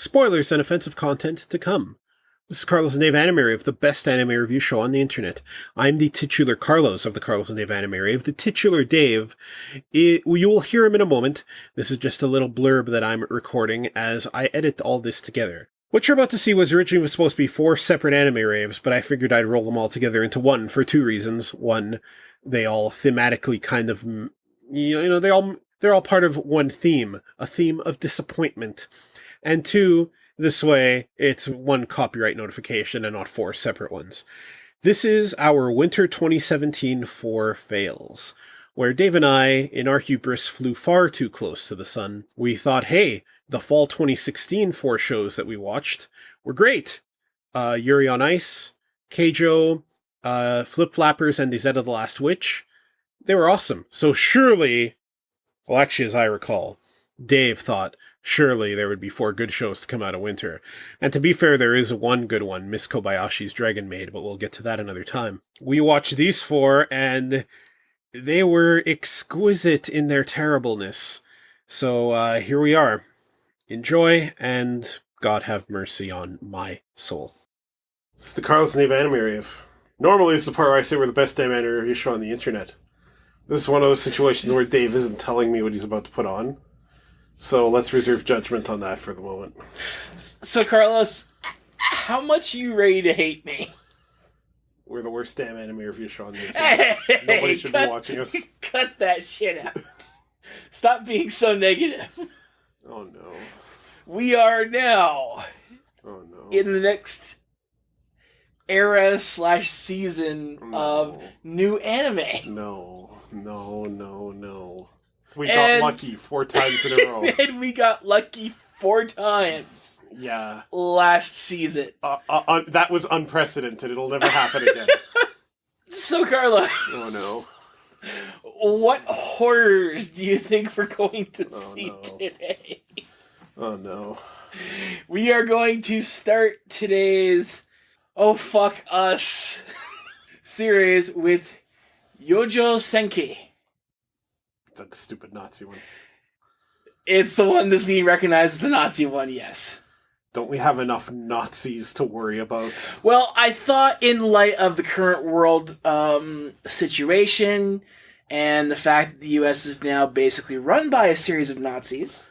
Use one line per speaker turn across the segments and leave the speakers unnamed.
Spoilers and offensive content to come. This is Carlos and Dave Anime Rave, the best anime review show on the internet. I'm the titular Carlos of the Carlos and Dave Anime Rave. The titular Dave, you will hear him in a moment. This is just a little blurb that I'm recording as I edit all this together. What you're about to see was originally supposed to be 4 separate anime raves, but I figured I'd roll them all together into one for 2 reasons. One, they all thematically kind of, they're all part of one theme, a theme of disappointment. And 2, this way, it's one copyright notification and not 4 separate ones. This is our Winter 2017 4 Fails, where Dave and I, in our hubris, flew far too close to the sun. We thought, hey, the fall 2016 4 shows that we watched were great. Yuri on Ice, Keijo, Flip Flappers, and the Zeta the Last Witch. They were awesome. So surely, well, actually, as I recall, Dave thought, surely there would be 4 good shows to come out of winter. And to be fair, there is one good one, Miss Kobayashi's Dragon Maid, but we'll get to that another time. We watched these 4, and they were exquisite in their terribleness. So here we are. Enjoy, and God have mercy on my soul. This is the Carlos and Dave Anime Rave. Normally, it's the part where I say we're the best anime review show on the internet. This is one of those situations where Dave isn't telling me what he's about to put on. So let's reserve judgment on that for the moment.
So, Carlos, how much are you ready to hate me?
We're the worst damn anime review show on the internet.
Hey,
Nobody should be watching us.
Cut that shit out. Stop being so negative.
Oh, no.
We are now in the next era/season of new anime.
No. We got lucky 4 times in a row.
And we got lucky 4 times.
Yeah.
Last season.
That was unprecedented. It'll never happen again.
So, Carlos.
Oh,
no. What horrors do you think we're going to see today?
Oh, no.
We are going to start today's Oh Fuck Us series with Yojo Senki.
That stupid Nazi one.
It's the one that's being recognized as the Nazi one, yes.
Don't we have enough Nazis to worry about?
Well, I thought in light of the current world situation and the fact that the U.S. is now basically run by a series of Nazis,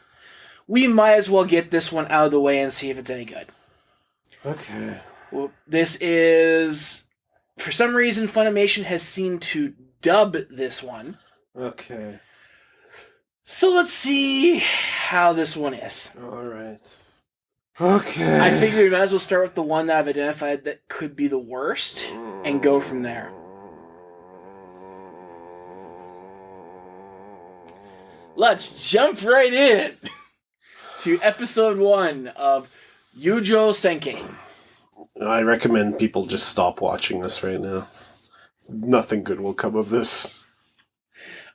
we might as well get this one out of the way and see if it's any good.
Okay.
Well, this is... For some reason, Funimation has seemed to dub this one.
Okay.
So let's see how this one is.
Alright. Okay.
I figure we might as well start with the one that I've identified that could be the worst and go from there. Let's jump right in to episode 1 of Yujo Senki.
I recommend people just stop watching this right now. Nothing good will come of this.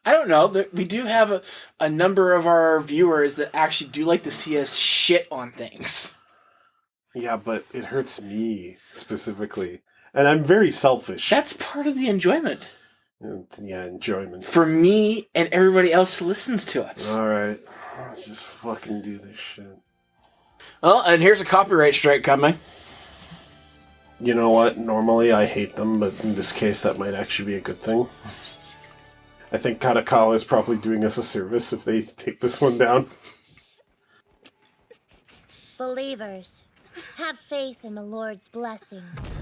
I don't know. We do have a number of our viewers that actually do like to see us shit on things.
Yeah, but it hurts me, specifically. And I'm very selfish.
That's part of the enjoyment.
Yeah, enjoyment.
For me and everybody else who listens to us.
Alright. Let's just fucking do this shit.
Well, and here's a copyright strike coming.
You know what? Normally I hate them, but in this case that might actually be a good thing. I think Kanakawa is probably doing us a service if they take this one down.
Believers, have faith in the Lord's blessings,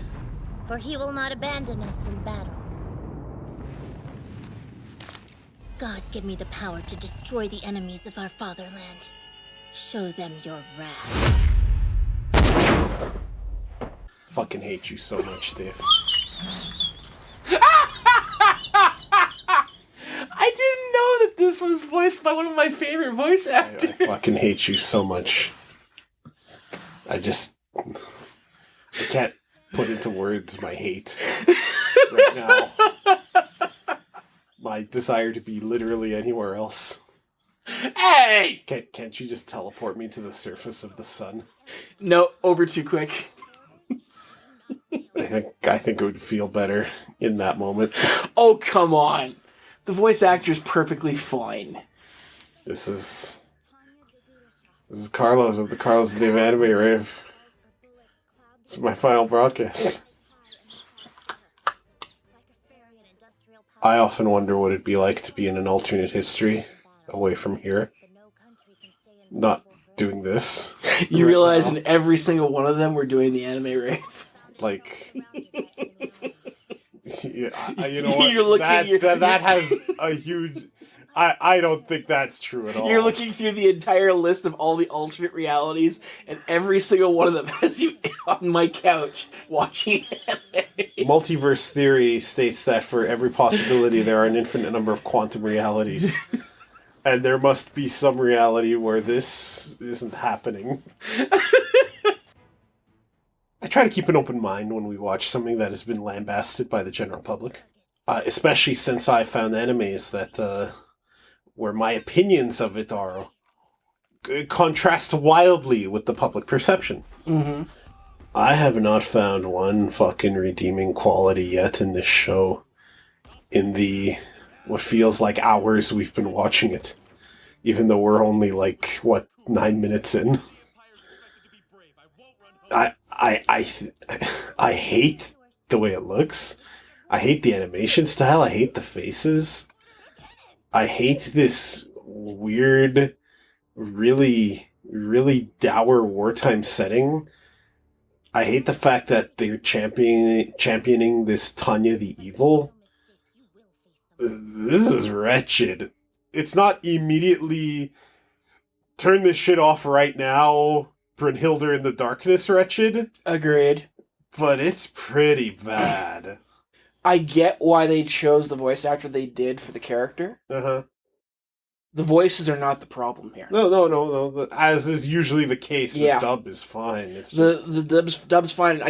for he will not abandon us in battle. God, give me the power to destroy the enemies of our fatherland. Show them your wrath.
Fucking hate you so much, Dave.
I didn't know that this was voiced by one of my favorite voice actors.
I fucking hate you so much. I can't put into words my hate right now. My desire to be literally anywhere else.
Hey!
Can't you just teleport me to the surface of the sun?
No, over too quick.
I think it would feel better in that moment.
Oh, come on. The voice actor's perfectly fine.
This is... This is Carlos of the Carlos and Dave Anime Rave. This is my final broadcast. I often wonder what it'd be like to be in an alternate history away from here. Not doing this.
You realize in every single one of them we're doing the anime rave.
Like, yeah, you know what?
You're looking,
that has a huge... I don't think that's true at all.
You're looking through the entire list of all the alternate realities, and every single one of them has you on my couch watching anime.
Multiverse theory states that for every possibility there are an infinite number of quantum realities. And there must be some reality where this isn't happening. I try to keep an open mind when we watch something that has been lambasted by the general public. Especially since I found animes that... where my opinions of it are contrast wildly with the public perception.
Mm-hmm.
I have not found one fucking redeeming quality yet in this show. In the what feels like hours we've been watching it, even though we're only 9 minutes in. I hate the way it looks. I hate the animation style. I hate the faces. I hate this weird, really, really dour wartime setting. I hate the fact that they're championing this Tanya the Evil. This is wretched. It's not immediately turn this shit off right now, Brynhilde in the Darkness wretched.
Agreed.
But it's pretty bad.
I get why they chose the voice actor they did for the character.
Uh-huh.
The voices are not the problem here.
No. As is usually the case, the dub is fine. It's just...
The dub's fine.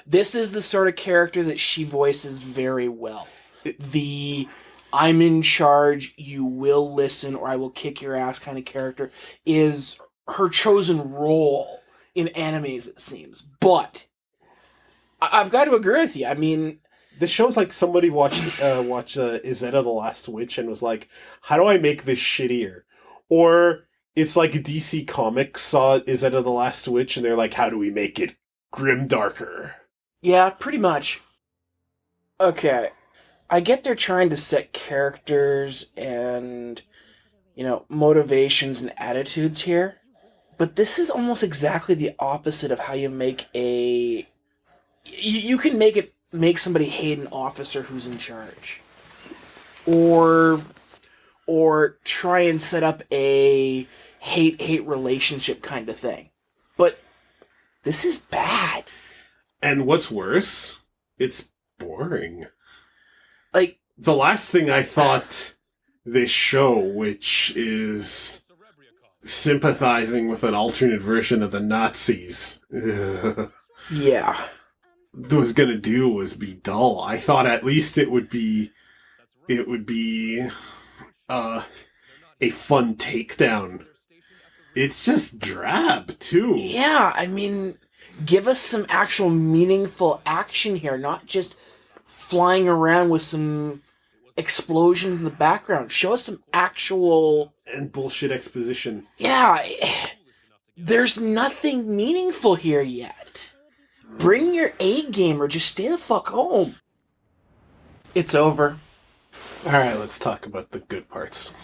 This is the sort of character that she voices very well. The I'm in charge, you will listen, or I will kick your ass kind of character is her chosen role in animes, it seems. But I've got to agree with you. I mean...
This show's like somebody watched Izetta the Last Witch and was like, how do I make this shittier? Or it's like DC Comics saw Izetta the Last Witch and they're like, how do we make it grimdarker?
Yeah, pretty much. Okay. I get they're trying to set characters and, motivations and attitudes here. But this is almost exactly the opposite of how you make a... You can make somebody hate an officer who's in charge. Or try and set up a hate relationship kind of thing. But this is bad.
And what's worse, it's boring.
Like,
the last thing I thought this show, which is sympathizing with an alternate version of the Nazis,
yeah,
was gonna do was be dull. I thought at least it would be a fun takedown. It's just drab too.
Yeah, I mean, give us some actual meaningful action here, not just flying around with some explosions in the background. Show us some actual...
And bullshit exposition.
Yeah, there's nothing meaningful here yet. Bring your A game or just stay the fuck home. It's over.
Alright, let's talk about the good parts.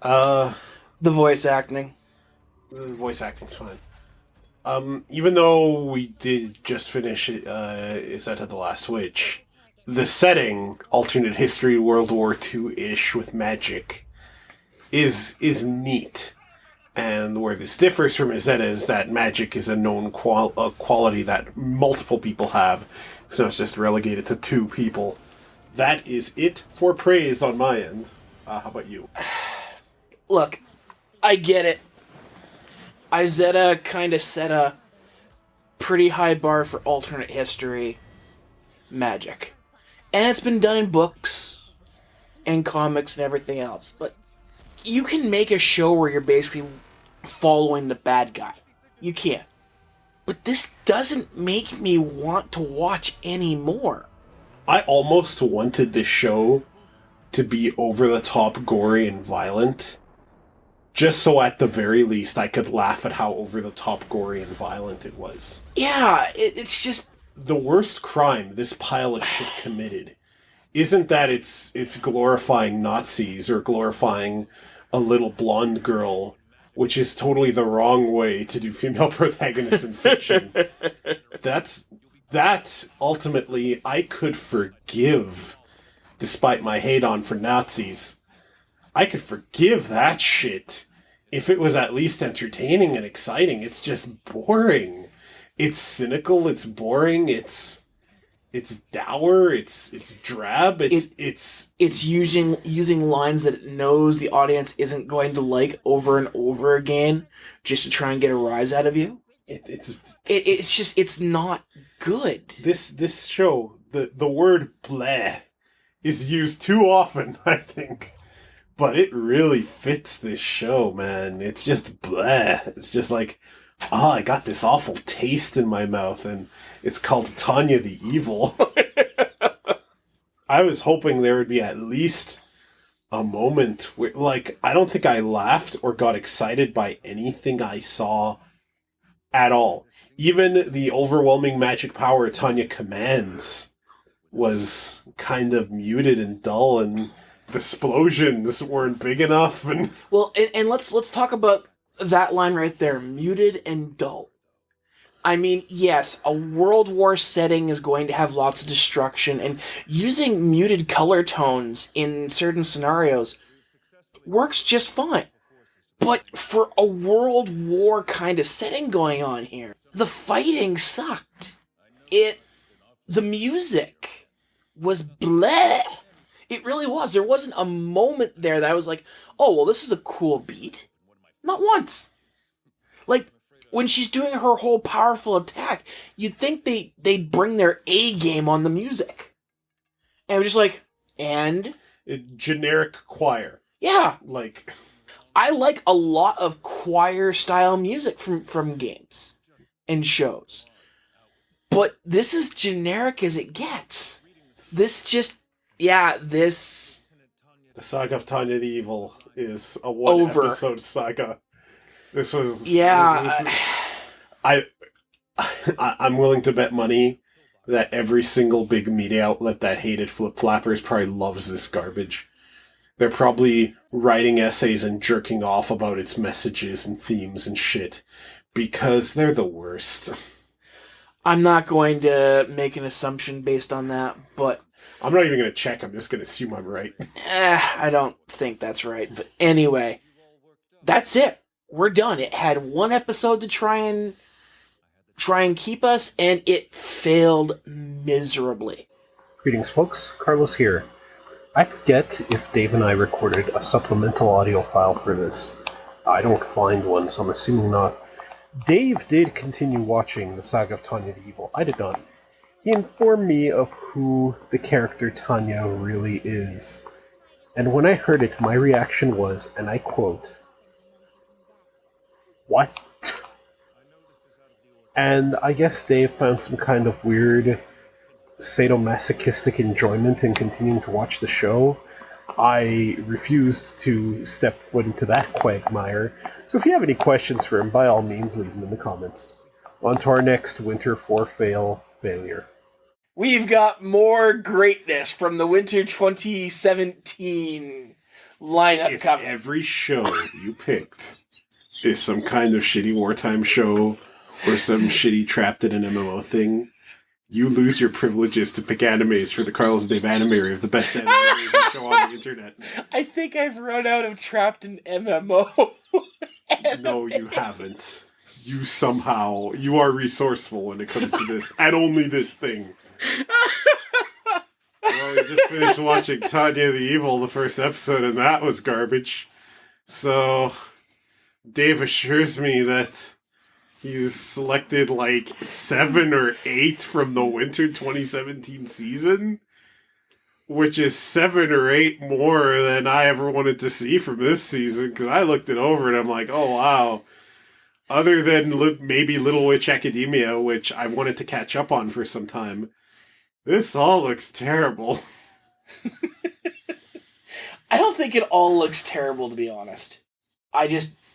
The voice acting.
The voice acting's fine. Even though we did just finish Izetta the Last Witch, the setting, alternate history, World War II-ish with magic, is neat. And where this differs from Izetta is that magic is a known quality that multiple people have. It's not just relegated to 2 people. That is it for praise on my end. How about you?
Look, I get it. Izetta kind of set a pretty high bar for alternate history magic. And it's been done in books and comics and everything else. But you can make a show where you're basically following the bad guy. You can. But this doesn't make me want to watch anymore.
I almost wanted this show to be over-the-top, gory, and violent. just so at the very least I could laugh at how over-the-top gory and violent it was.
Yeah, it's just...
The worst crime this pile of shit committed isn't that it's glorifying Nazis or glorifying a little blonde girl, which is totally the wrong way to do female protagonists in fiction. That ultimately I could forgive, despite my hate on for Nazis. I could forgive that shit if it was at least entertaining and exciting. It's just boring. It's cynical, it's boring, it's dour, it's drab, it's
using lines that it knows the audience isn't going to like over and over again just to try and get a rise out of you. It's not good.
This show, the word bleh is used too often, I think. But it really fits this show, man. It's just bleh. It's just like, I got this awful taste in my mouth, and it's called Tanya the Evil. I was hoping there would be at least a moment where, like, I don't think I laughed or got excited by anything I saw at all. Even the overwhelming magic power Tanya commands was kind of muted and dull, and the explosions weren't big enough. And
well, and let's talk about that line right there, muted and dull. I mean, yes, a World War setting is going to have lots of destruction, and using muted color tones in certain scenarios works just fine. But for a World War kind of setting going on here, the fighting sucked. The music was bleh. It really was. There wasn't a moment there that I was like, oh, well, this is a cool beat. Not once. Like, when she's doing her whole powerful attack, you'd think they'd bring their A game on the music. And I'm just like, and?
Generic choir.
Yeah.
Like,
I like a lot of choir-style music from games and shows. But this is generic as it gets. The
Saga of Tanya the Evil is a episode saga. This was...
Yeah.
I'm willing to bet money that every single big media outlet that hated Flip Flappers probably loves this garbage. They're probably writing essays and jerking off about its messages and themes and shit, because they're the worst.
I'm not going to make an assumption based on that, but...
I'm not even going to check, I'm just going to assume I'm right.
I don't think that's right, but anyway, that's it. We're done. It had one episode to try and keep us, and it failed miserably.
Greetings, folks. Carlos here. I forget if Dave and I recorded a supplemental audio file for this. I don't find one, so I'm assuming not. Dave did continue watching the Saga of Tanya the Evil. I did not. He informed me of who the character Tanya really is. And when I heard it, my reaction was, and I quote, "What?" And I guess Dave found some kind of weird sadomasochistic enjoyment in continuing to watch the show. I refused to step foot into that quagmire, so if you have any questions for him, by all means leave them in the comments. On to our next Winter 4 failure.
We've got more greatness from the Winter 2017 lineup coming.
Every show you picked is some kind of shitty wartime show or some shitty trapped in an MMO thing, you lose your privileges to pick animes for the Carlos and Dave Animary of the best anime show on the internet.
I think I've run out of trapped in MMO.
No, you haven't. You are resourceful when it comes to this, and only this thing. Well, we just finished watching Tanya the Evil, the first episode, and that was garbage. So, Dave assures me that he's selected like 7 or 8 from the Winter 2017 season, which is 7 or 8 more than I ever wanted to see from this season, because I looked it over and I'm like, oh wow. Other than maybe Little Witch Academia, which I wanted to catch up on for some time, this all looks terrible.
I don't think it all looks terrible, to be honest.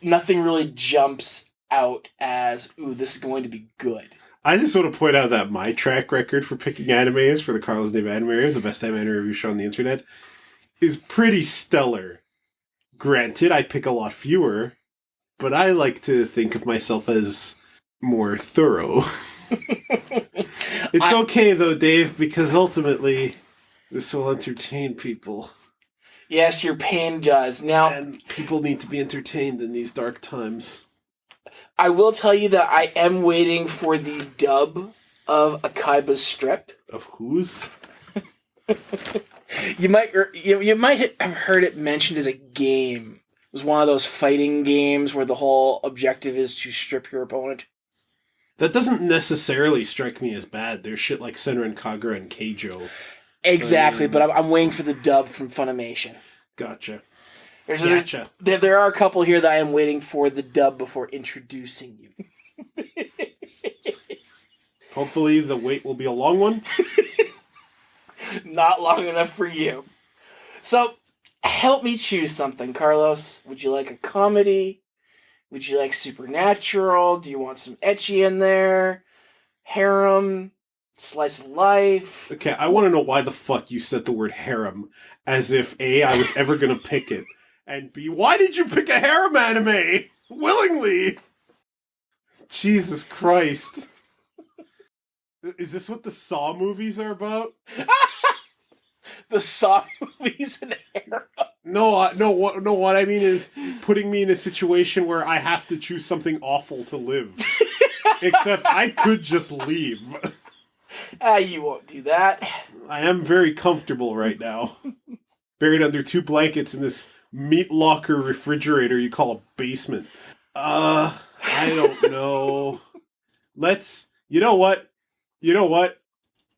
nothing really jumps out as, ooh, this is going to be good.
I just want to point out that my track record for picking animes for the Carlos and Dave Anime Review, the best anime review show on the internet, is pretty stellar. Granted, I pick a lot fewer, but I like to think of myself as more thorough. It's okay, though, Dave, because ultimately, this will entertain people.
Yes, your pain does. Now,
And people need to be entertained in these dark times.
I will tell you that I am waiting for the dub of Akaiba's strip.
Of whose?
You might have heard it mentioned as a game. It was one of those fighting games where the whole objective is to strip your opponent.
That doesn't necessarily strike me as bad. There's shit like Senran Kagura and Keijo.
Exactly, but I'm waiting for the dub from Funimation.
Gotcha.
There are a couple here that I am waiting for the dub before introducing you.
Hopefully the wait will be a long one.
Not long enough for you. So, help me choose something, Carlos. Would you like a comedy? Would you like supernatural? Do you want some ecchi in there? Harem? Slice of life?
Okay, I want to know why the fuck you said the word harem, as if A, I was ever gonna pick it, and B, why did you pick a harem anime? Willingly! Jesus Christ. Is this what the Saw movies are about?
The Saw movies and harem?
No, what I mean is putting me in a situation where I have to choose something awful to live. Except I could just leave.
You won't do that.
I am very comfortable right now. Buried under 2 blankets in this meat locker refrigerator you call a basement. I don't know. You know what?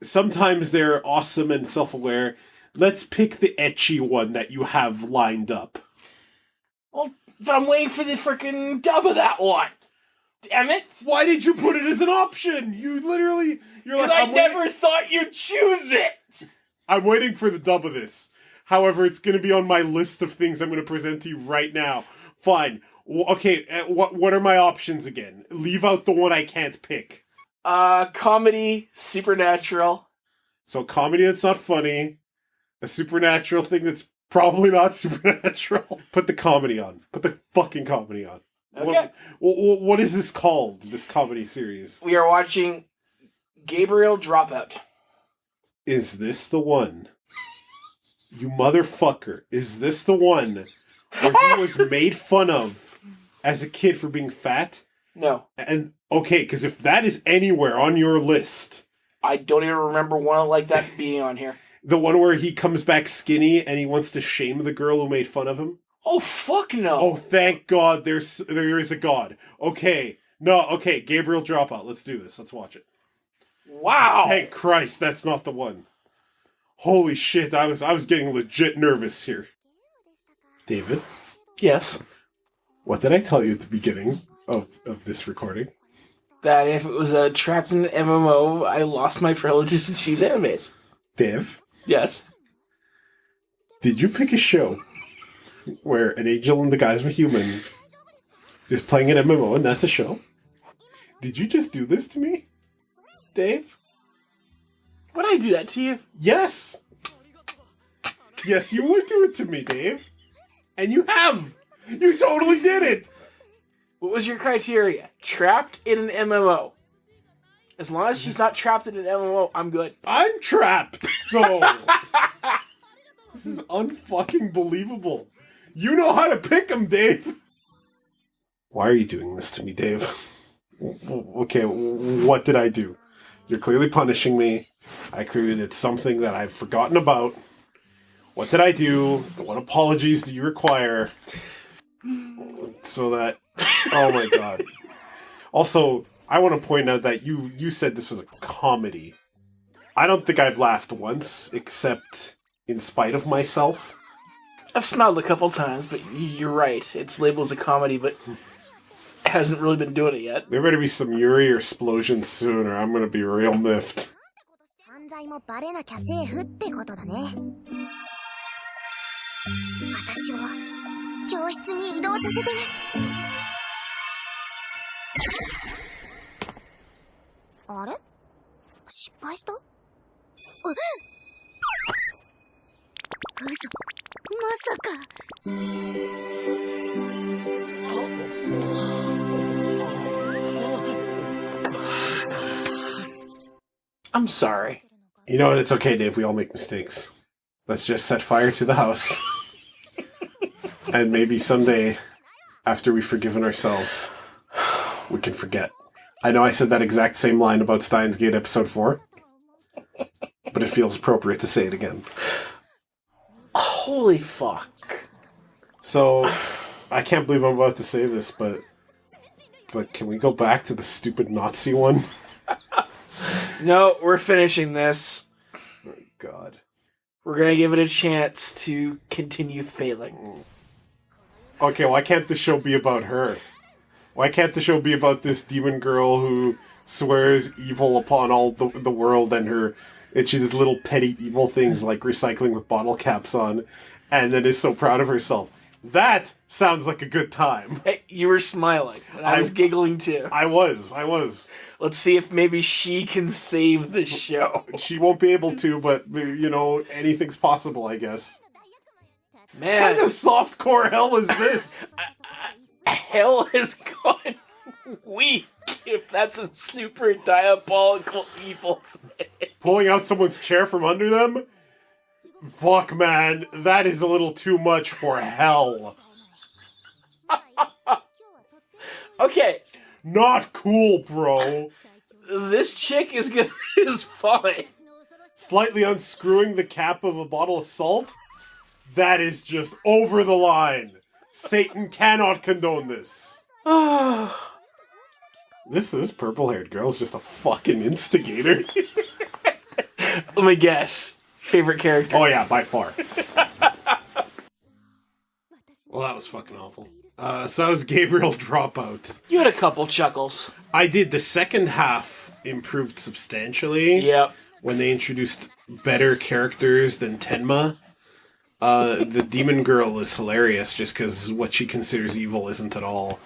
Sometimes they're awesome and self-aware. Let's pick the ecchi one that you have lined up.
Well, but I'm waiting for the freaking dub of that one. Damn it!
Why did you put it as an option? You're like,
I never thought you'd choose it!
I'm waiting for the dub of this. However, it's going to be on my list of things I'm going to present to you right now. Fine. Okay, what are my options again? Leave out the one I can't pick.
Comedy, supernatural.
So comedy that's not funny. A supernatural thing that's probably not supernatural. Put the comedy on. Put the fucking comedy on.
Okay.
What is this called, this comedy series?
We are watching Gabriel Dropout.
Is this the one? You motherfucker. Is this the one where he was made fun of as a kid for being fat?
No.
And, okay, because if that is anywhere on your list...
I don't even remember one like that being on here.
The one where he comes back skinny and he wants to shame the girl who made fun of him?
Oh, fuck no.
Oh, thank God there is a God. Okay. No, okay, Gabriel Dropout. Let's do this. Let's watch it.
Wow.
Thank Christ, that's not the one. Holy shit, I was getting legit nervous here. David?
Yes?
What did I tell you at the beginning of this recording?
That if it was a trapped in an MMO, I lost my privileges to choose animes.
Dave?
Yes?
Did you pick a show where an angel in the guise of a human is playing an MMO and that's a show? Did you just do this to me, Dave?
Would I do that to you?
Yes! Yes, you would do it to me, Dave. And you have! You totally did it!
What was your criteria? Trapped in an MMO. As long as she's not trapped in an MMO, I'm good.
I'm trapped, though. This is unfucking believable. You know how to pick them, Dave. Why are you doing this to me, Dave? Okay, what did I do? You're clearly punishing me. I clearly did something that I've forgotten about. What did I do? What apologies do you require? So that... Oh my god. Also, I want to point out that you said this was a comedy. I don't think I've laughed once, except in spite of myself.
I've smiled a couple times, but you're right. It's labeled as a comedy, but hasn't really been doing it yet.
There better be some Yuri or explosions soon, or I'm gonna be real miffed.
犯罪もバレなきゃセーフってことだね。私は教室に移動させて。あれ？失敗した？嘘。まさか。
I'm sorry.
You know what? It's okay, Dave. We all make mistakes. Let's just set fire to the house. And maybe someday, after we've forgiven ourselves, we can forget. I know I said that exact same line about Steins Gate episode 4, but it feels appropriate to say it again.
Holy fuck.
So, I can't believe I'm about to say this, but can we go back to the stupid Nazi one?
No, we're finishing this.
Oh, God.
We're gonna give it a chance to continue failing.
Okay, why can't the show be about her? Why can't the show be about this demon girl who swears evil upon all the world and she does little petty evil things like recycling with bottle caps on, and then is so proud of herself? That sounds like a good time.
Hey, you were smiling, and I was giggling too.
I was.
Let's see if maybe she can save the show.
She won't be able to, but, you know, anything's possible, I guess.
Man.
What kind of softcore hell is this?
Hell has gone weak, if that's a super diabolical evil thing.
Pulling out someone's chair from under them? Fuck, man. That is a little too much for hell.
Okay.
Not cool, bro.
This chick is fine.
Slightly unscrewing the cap of a bottle of salt? That is just over the line. Satan cannot condone this. This purple-haired girl is just a fucking instigator.
Let me guess. Favorite character?
Oh yeah, by far. Well, that was fucking awful. So that was Gabriel Dropout.
You had a couple chuckles.
I did. The second half improved substantially.
Yep.
When they introduced better characters than Tenma. The demon girl is hilarious just because what she considers evil isn't at all.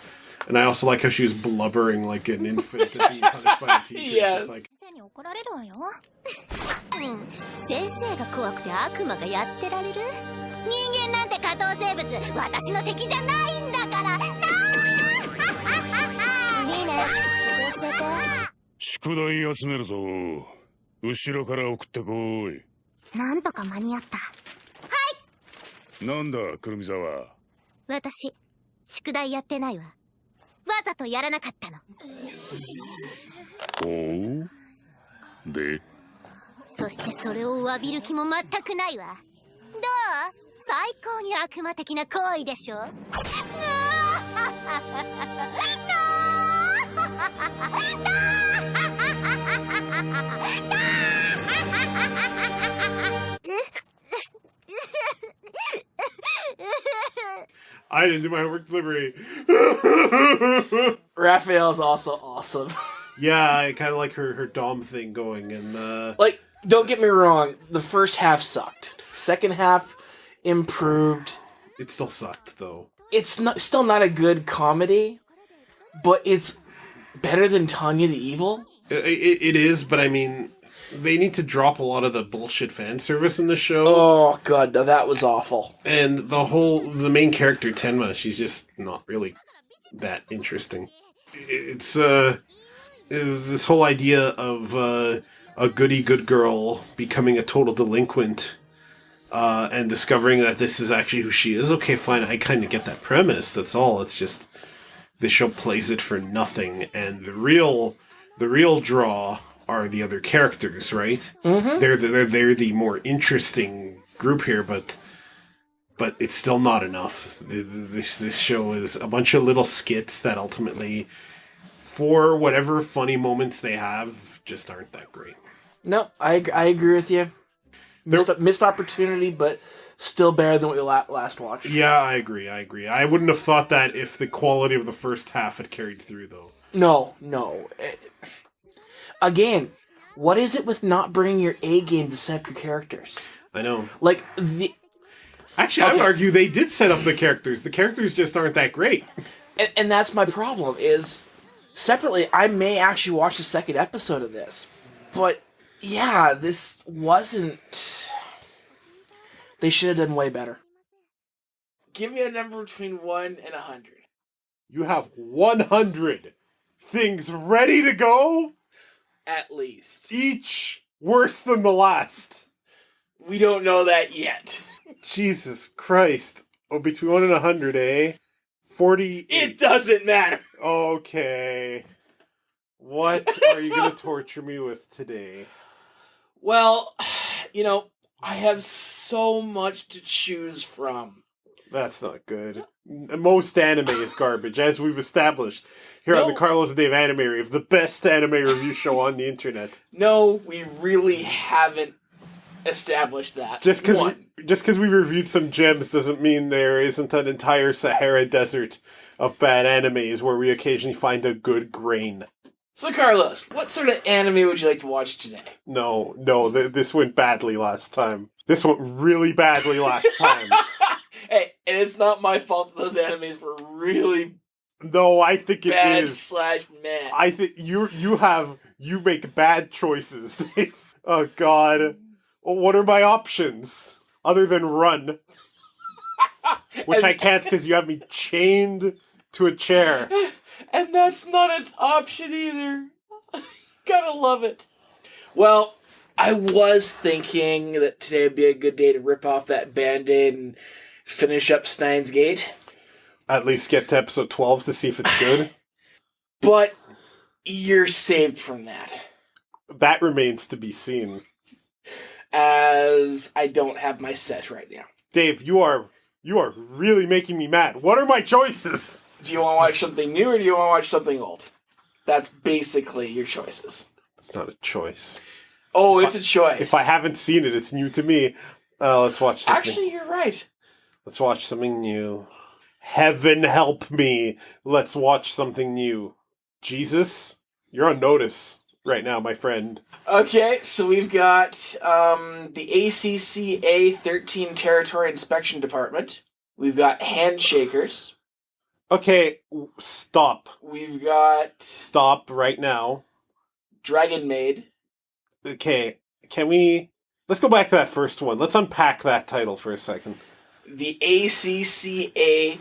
And I also like how she was blubbering like an infant at being punished by a teacher.
Yes.
It's just like,
先生に怒られるわよ。先生が怖くて悪魔がやってられる？人間なんて下等生物、私の敵じゃないんだから。いいね。教えて。
宿題集めるぞ。後ろから送ってこい。
なんとか間に合った。
なんだ、くるみ沢。
私、宿題やってないわ。わざとやらなかったの。
おう？で？
そしてそれを詫びる気も全くないわ。どう？最高に悪魔的な行為でしょ？I
didn't do my homework delivery.
Raphael's also awesome.
Yeah, I kind of like her Dom thing going, and
Like, don't get me wrong, the first half sucked. Second half improved.
it still sucked though.
It's still not a good comedy, but it's better than Tanya the Evil.
It is, but I mean, they need to drop a lot of the bullshit fan service in the show.
Oh god, that was awful.
And the main character, Tenma, she's just not really that interesting. It's, this whole idea of, a goody good girl becoming a total delinquent, and discovering that this is actually who she is. Okay, fine, I kind of get that premise, that's all. It's just, the show plays it for nothing, and the real draw are the other characters, right?
Mm-hmm.
They're the more interesting group here, but it's still not enough. This show is a bunch of little skits that ultimately, for whatever funny moments they have, just aren't that great.
No, I agree with you. Missed opportunity, but still better than what we last watched.
Yeah, I agree. I wouldn't have thought that if the quality of the first half had carried through, though.
No. Again, what is it with not bringing your A game to set up your characters?
I know.
Like,
Actually, I would argue they did set up the characters. The characters just aren't that great.
And that's my problem, is separately, I may actually watch the second episode of this. But, yeah, this wasn't... They should have done way better. Give me a number between 1 and 100.
You have 100 things ready to go?
At least.
Each worse than the last.
We don't know that yet.
Jesus Christ. Oh, between 1 and 100, eh? 40.
It doesn't matter.
Okay. What are you going to torture me with today?
Well, I have so much to choose from.
That's not good. Most anime is garbage, as we've established here on the Carlos and Dave Anime Review, the best anime review show on the internet.
No, we really haven't established that.
Just because we reviewed some gems doesn't mean there isn't an entire Sahara desert of bad animes where we occasionally find a good grain.
So, Carlos, what sort of anime would you like to watch today?
No, this went badly last time. This went really badly last time.
Hey, and it's not my fault that those animes were really
No, I think it
bad
is.
/ meh.
I think you make bad choices, Dave. Oh God. Well, what are my options? Other than run. Which I can't because you have me chained to a chair.
And that's not an option either. Gotta love it. Well, I was thinking that today would be a good day to rip off that Band-Aid and finish up Steins Gate.
At least get to episode 12 to see if it's good.
But you're saved from that.
That remains to be seen.
As I don't have my set right now.
Dave, you are really making me mad. What are my choices?
Do you want to watch something new or do you want to watch something old? That's basically your choices.
It's not a choice.
Oh, it's a choice.
If I haven't seen it, it's new to me. Let's watch something.
Actually, you're right.
Let's watch something new. Heaven help me. Let's watch something new. Jesus, you're on notice right now, my friend.
Okay, so we've got the ACCA 13 Territory Inspection Department. We've got Handshakers.
Okay, stop.
We've got
Stop right now.
Dragon Maid.
Okay, let's go back to that first one. Let's unpack that title for a second.
The ACCA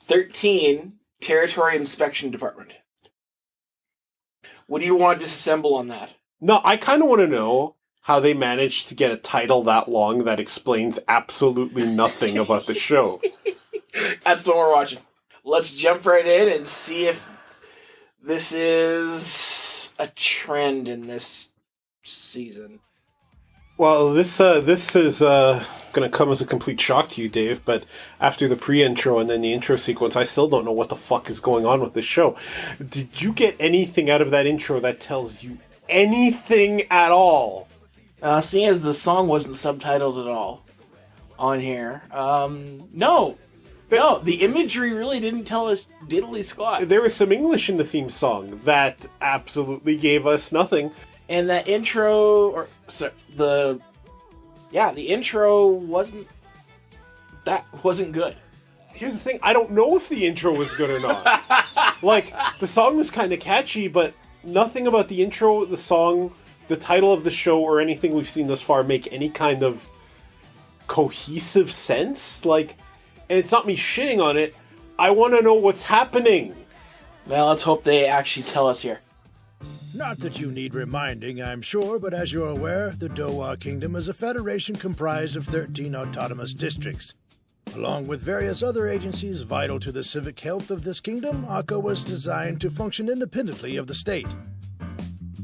13 Territory Inspection Department. What do you want to disassemble on that?
No, I kind of want to know how they managed to get a title that long that explains absolutely nothing about the show.
That's what we're watching. Let's jump right in and see if this is a trend in this season.
Well, this is going to come as a complete shock to you, Dave, but after the pre-intro and then the intro sequence, I still don't know what the fuck is going on with this show. Did you get anything out of that intro that tells you anything at all?
Seeing as the song wasn't subtitled at all on here, no, the imagery really didn't tell us diddly squat.
There was some English in the theme song that absolutely gave us nothing.
And that intro, the intro wasn't good.
Here's the thing, I don't know if the intro was good or not. Like, the song was kind of catchy, but nothing about the intro, the song, the title of the show, or anything we've seen thus far make any kind of cohesive sense. Like, and it's not me shitting on it, I want to know what's happening.
Well, let's hope they actually tell us here.
Not that you need reminding, I'm sure, but as you're aware, the Dowa Kingdom is a federation comprised of 13 autonomous districts. Along with various other agencies vital to the civic health of this kingdom, ACCA was designed to function independently of the state.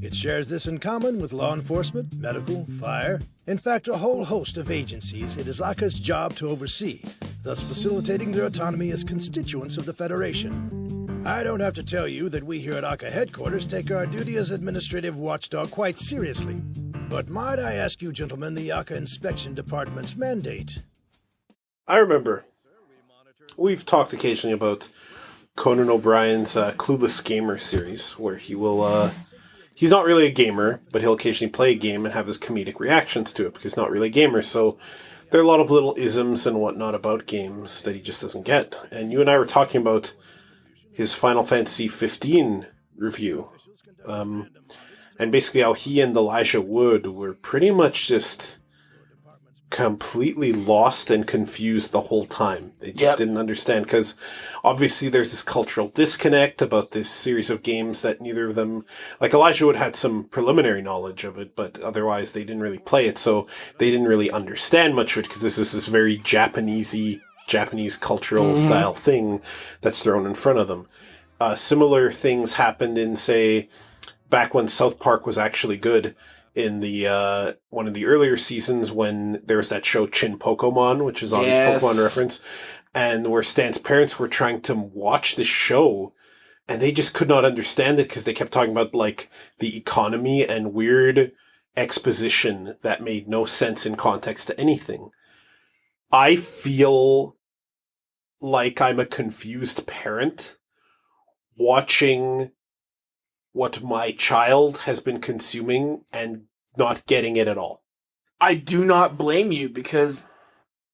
It shares this in common with law enforcement, medical, fire, in fact, a whole host of agencies it is ACCA's job to oversee, thus facilitating their autonomy as constituents of the Federation. I don't have to tell you that we here at ACCA headquarters take our duty as administrative watchdog quite seriously. But might I ask you, gentlemen, the ACCA Inspection Department's mandate?
I remember. We've talked occasionally about Conan O'Brien's Clueless Gamer series, where he will, he's not really a gamer, but he'll occasionally play a game and have his comedic reactions to it, because he's not really a gamer, so there are a lot of little isms and whatnot about games that he just doesn't get. And you and I were talking about his Final Fantasy 15 review. And basically how he and Elijah Wood were pretty much just completely lost and confused the whole time. They just didn't understand, because obviously there's this cultural disconnect about this series of games that neither of them, like Elijah Wood had some preliminary knowledge of it, but otherwise they didn't really play it, so they didn't really understand much of it, because this is this very Japanese cultural style thing that's thrown in front of them. Similar things happened in, say, back when South Park was actually good, in the one of the earlier seasons, when there was that show Chin Pokemon, which is obvious Pokemon reference, and where Stan's parents were trying to watch the show, and they just could not understand it because they kept talking about like the economy and weird exposition that made no sense in context to anything. I feel like I'm a confused parent watching what my child has been consuming and not getting it at all.
I do not blame you, because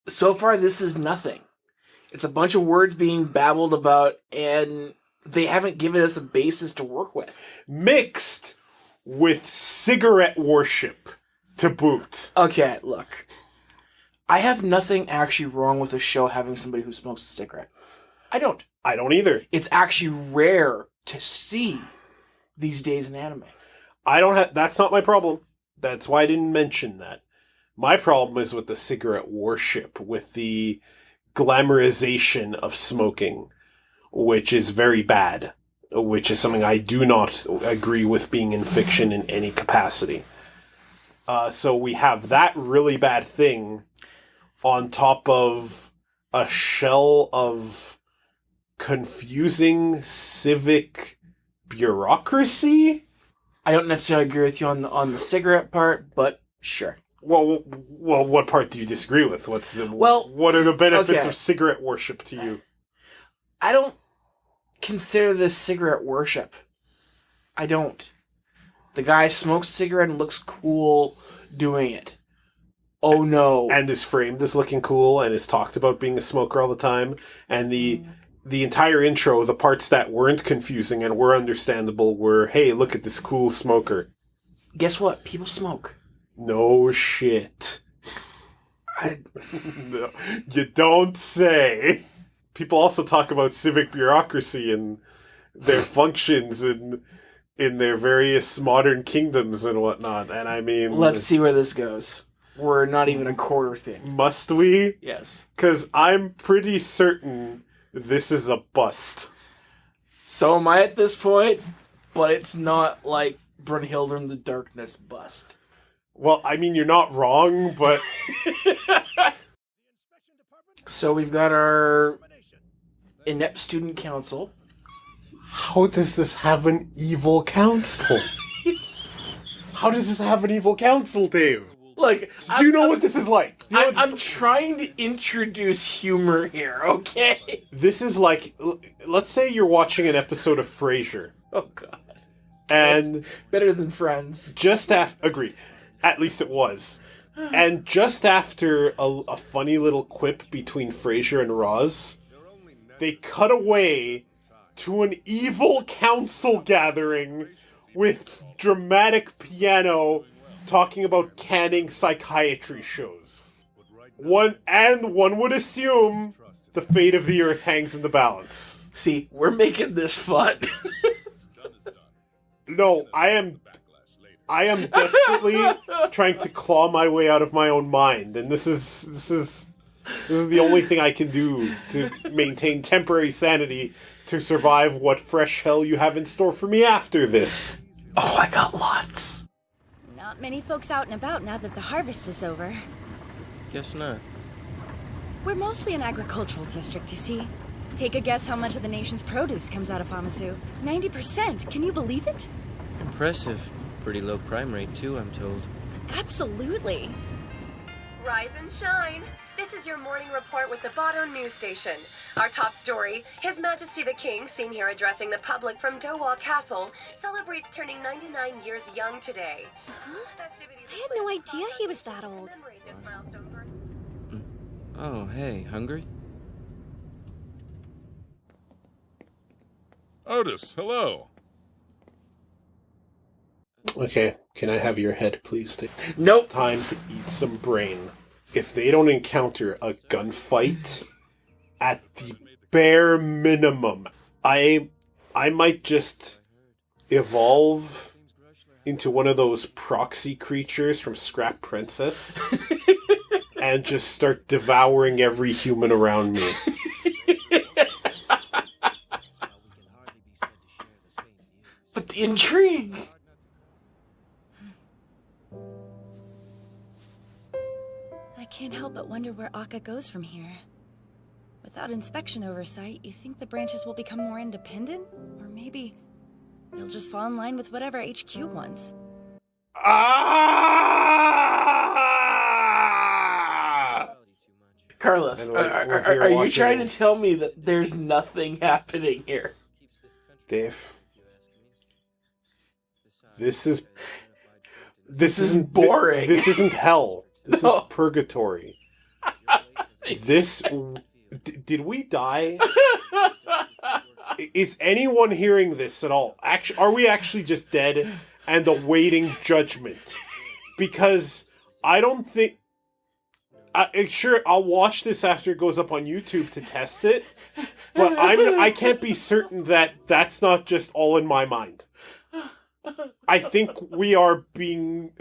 so far this is nothing. It's a bunch of words being babbled about, and they haven't given us a basis to work with.
Mixed with cigarette worship to boot.
Okay, look. I have nothing actually wrong with a show having somebody who smokes a cigarette. I don't.
I don't either.
It's actually rare to see these days in anime.
That's not my problem. That's why I didn't mention that. My problem is with the cigarette worship, with the glamorization of smoking, which is very bad, which is something I do not agree with being in fiction in any capacity. So we have that really bad thing on top of a shell of confusing civic bureaucracy.
I don't necessarily agree with you on the cigarette part, but sure.
Well, what part do you disagree with? What are the benefits of cigarette worship to you?
I don't consider this cigarette worship. I don't. The guy smokes a cigarette and looks cool doing it. Oh no.
And is framed as looking cool and is talked about being a smoker all the time. And the entire intro, the parts that weren't confusing and were understandable were, hey, look at this cool smoker.
Guess what? People smoke.
No shit. No, you don't say. People also talk about civic bureaucracy and their functions in their various modern kingdoms and whatnot. And I mean...
Let's see where this goes. We're not even a quarter thing.
Must we?
Yes.
Because I'm pretty certain this is a bust.
So am I at this point, but it's not like Brunhilde in the Darkness bust.
Well, I mean, you're not wrong, but...
So we've got our inept student council.
How does this have an evil council? How does this have an evil council, Dave?
Look,
Do you know what this is like? Do you know what
I'm trying to introduce humor here, okay?
This is like, let's say you're watching an episode of Frasier.
Oh, God.
And...
Better than Friends.
Just after... Agreed. At least it was. And just after a funny little quip between Frasier and Roz, they cut away to an evil council gathering with dramatic piano talking about canning psychiatry shows. One would assume the fate of the Earth hangs in the balance.
See, we're making this fun.
No, I am desperately trying to claw my way out of my own mind, and this is the only thing I can do to maintain temporary sanity to survive what fresh hell you have in store for me after this.
Oh, I got lots.
Not many folks out and about now that the harvest is over.
Guess not.
We're mostly an agricultural district, you see. Take a guess how much of the nation's produce comes out of Hamasu. 90%, can you believe it?
Impressive. Pretty low crime rate, too, I'm told.
Absolutely.
Rise and shine. This is your morning report with the Botto News Station. Our top story, His Majesty the King, seen here addressing the public from Dowa Castle, celebrates turning 99 years young today.
I had no idea he was that old.
Oh, hey, hungry?
Otis, hello.
Okay, can I have your head, please?
Nope.
It's time to eat some brain. If they don't encounter a gunfight, at the bare minimum, I might just evolve into one of those proxy creatures from Scrap Princess and just start devouring every human around me.
But the intrigue.
I can't help but wonder where ACCA goes from here. Without inspection oversight, you think the branches will become more independent? Or maybe they'll just fall in line with whatever HQ wants.
Carlos, are you trying to tell me that there's nothing happening here?
Dave, this isn't
boring.
This isn't hell. This is purgatory. Did we die? Is anyone hearing this at all? Actually, are we actually just dead and awaiting judgment? Because I don't think... sure, I'll watch this after it goes up on YouTube to test it, but I can't be certain that that's not just all in my mind. I think we are being...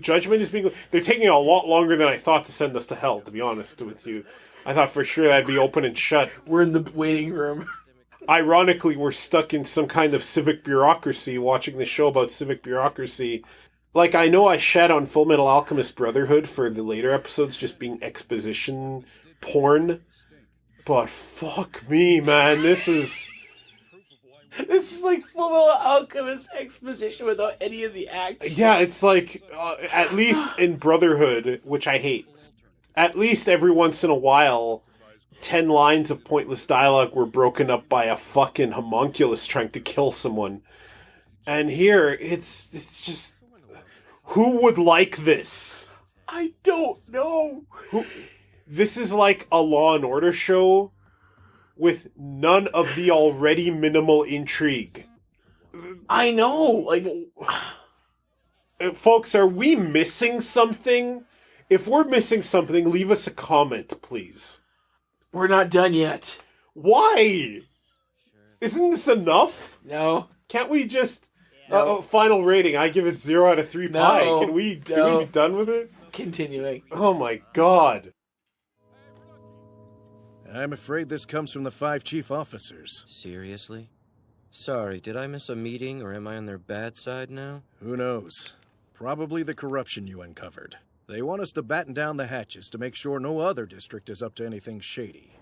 judgment is being... They're taking a lot longer than I thought to send us to hell, to be honest with you. I thought for sure that'd be open and shut.
We're in the waiting room.
Ironically, we're stuck in some kind of civic bureaucracy, watching the show about civic bureaucracy. Like, I know I shat on Full Metal Alchemist Brotherhood for the later episodes just being exposition porn, but fuck me, man, this is...
This is like Full Metal Alchemist exposition without any of the action.
Yeah, it's like, at least in Brotherhood, which I hate, at least every once in a while, 10 lines of pointless dialogue were broken up by a fucking homunculus trying to kill someone. And here, it's just... Who would like this?
I don't know.
This is like a Law and Order show with none of the already minimal intrigue.
I know, like...
Folks, are we missing something? If we're missing something, leave us a comment, please.
We're not done yet.
Why? Isn't this enough?
No.
Can't we just... final rating, I give it 0 out of 3 pie. Can we be done with it?
Continuing.
Oh my god.
I'm afraid this comes from the 5 chief officers.
Seriously? Sorry, did I miss a meeting, or am I on their bad side now?
Who knows? Probably the corruption you uncovered. They want us to batten down the hatches to make sure no other district is up to anything shady.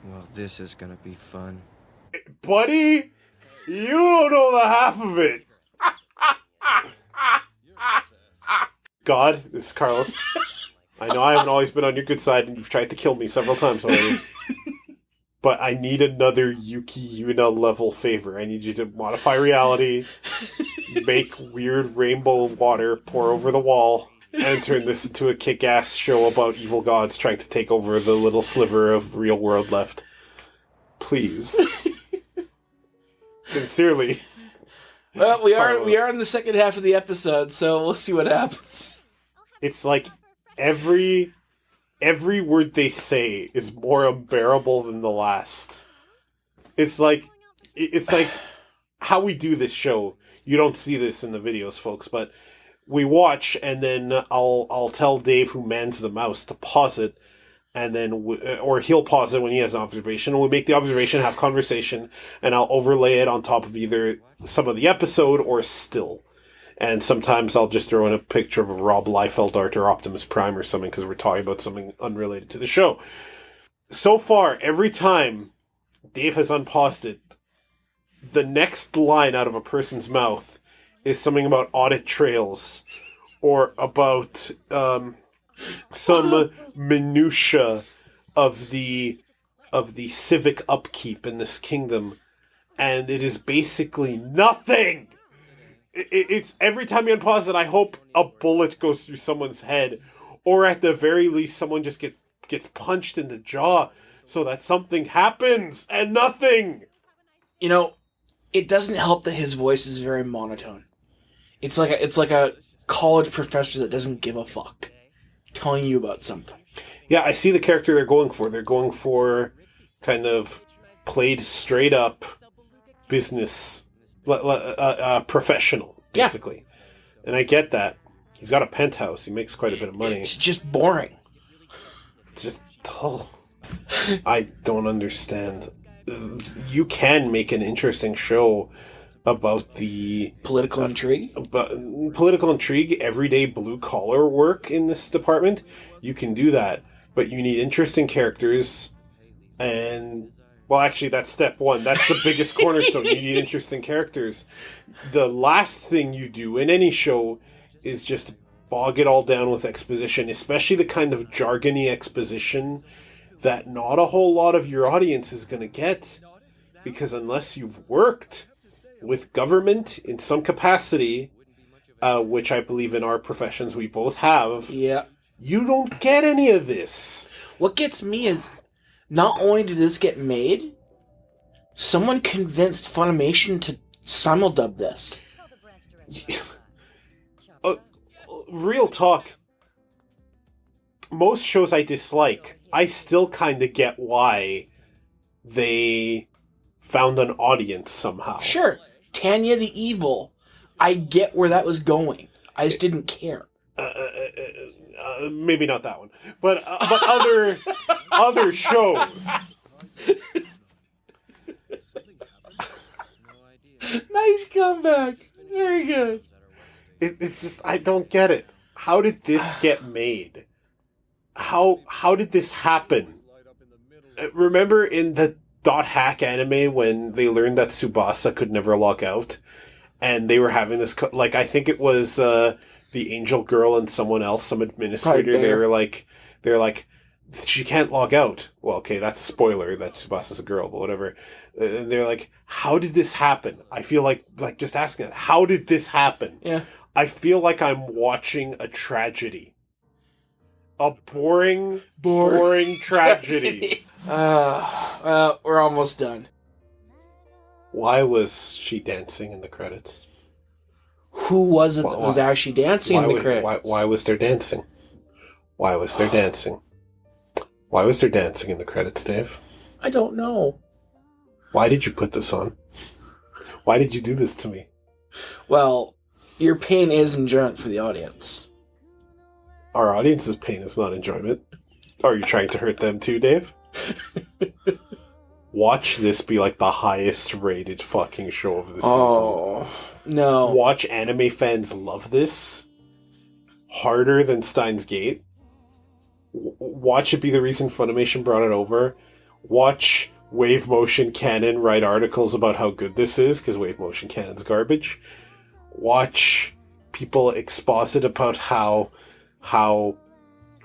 Well, this is gonna be fun.
Buddy, you don't know the half of it. God, this is Carlos. I know I haven't always been on your good side, and you've tried to kill me several times already. But I need another Yuki Yuna level favor. I need you to modify reality, make weird rainbow water pour over the wall, and turn this into a kick-ass show about evil gods trying to take over the little sliver of real world left. Please. Sincerely.
Well, we
Carlos.
are in the second half of the episode, so we'll see what happens.
It's like every word they say is more unbearable than the last. It's like how we do this show. You don't see this in the videos, folks, but we watch, and then I'll tell Dave, who mans the mouse, to pause it, and then or he'll pause it when he has an observation, and we'll make the observation, have conversation, and I'll overlay it on top of either some of the episode or still. And sometimes I'll just throw in a picture of a Rob Liefeld art or Optimus Prime or something because we're talking about something unrelated to the show. So far, every time Dave has unpaused it, the next line out of a person's mouth is something about audit trails or about some minutia of the civic upkeep in this kingdom, and it is basically nothing. It's every time you unpause it, I hope a bullet goes through someone's head, or at the very least, someone just gets punched in the jaw so that something happens, and nothing.
You know, it doesn't help that his voice is very monotone. It's like a college professor that doesn't give a fuck telling you about something.
Yeah, I see the character they're going for. They're going for kind of played straight up business, professional, basically. Yeah. And I get that. He's got a penthouse. He makes quite a bit of money.
It's just boring.
It's just dull. I don't understand. You can make an interesting show about the
political intrigue,
everyday blue collar work in this department. You can do that, but you need interesting characters, and well, actually, that's step one. That's the biggest cornerstone. You need interesting characters. The last thing you do in any show is just bog it all down with exposition, especially the kind of jargony exposition that not a whole lot of your audience is going to get, because unless you've worked with government in some capacity, which I believe in our professions we both have, you don't get any of this.
What gets me is, not only did this get made, someone convinced Funimation to simuldub this.
Real talk. Most shows I dislike, I still kind of get why they found an audience somehow.
Sure. Tanya the Evil. I get where that was going. I just didn't care.
Maybe not that one, but other shows.
Nice comeback. Very good.
It's just, I don't get it. How did this get made? How did this happen? Remember in the Dot Hack anime when they learned that Tsubasa could never log out, and they were having this I think it was the Angel Girl and someone else, some administrator. They're like she can't log out. Well, okay, that's a spoiler that Tsubasa's a girl, but whatever. And they're like, how did this happen? I feel like just asking it, how did this happen?
Yeah.
I feel like I'm watching a tragedy. A boring tragedy.
We're almost done.
Why was she dancing in the credits?
Who was it that was actually dancing in the credits?
Why was there dancing? Why was there dancing? Why was there dancing in the credits, Dave?
I don't know.
Why did you put this on? Why did you do this to me?
Well, your pain is enjoyment for the audience.
Our audience's pain is not enjoyment. Are you trying to hurt them too, Dave? Watch this be like the highest rated fucking show of the season.
Oh, no.
Watch anime fans love this harder than Steins Gate. Watch it be the reason Funimation brought it over. Watch Wave Motion Canon write articles about how good this is, because Wave Motion Canon's garbage. Watch people exposit about how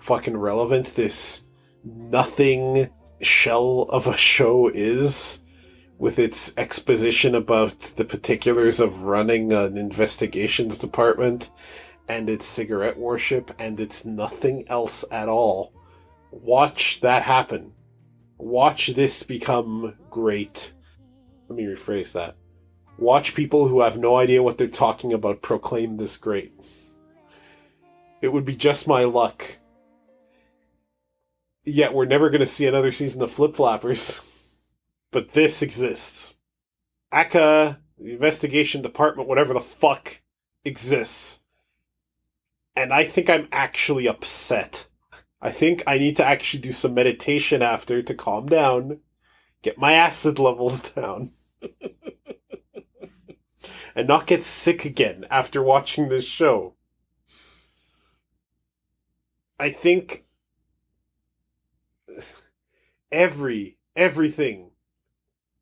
fucking relevant this nothing shell of a show is, with its exposition about the particulars of running an investigations department and its cigarette worship and its nothing else at all. Watch that happen. Watch this become great. Let me rephrase that. Watch people who have no idea what they're talking about proclaim this great. It would be just my luck. Yet we're never going to see another season of Flip Flappers. But this exists. ACCA, the investigation department, whatever the fuck, exists. And I think I'm actually upset. I think I need to actually do some meditation after to calm down, get my acid levels down, and not get sick again after watching this show. I think everything,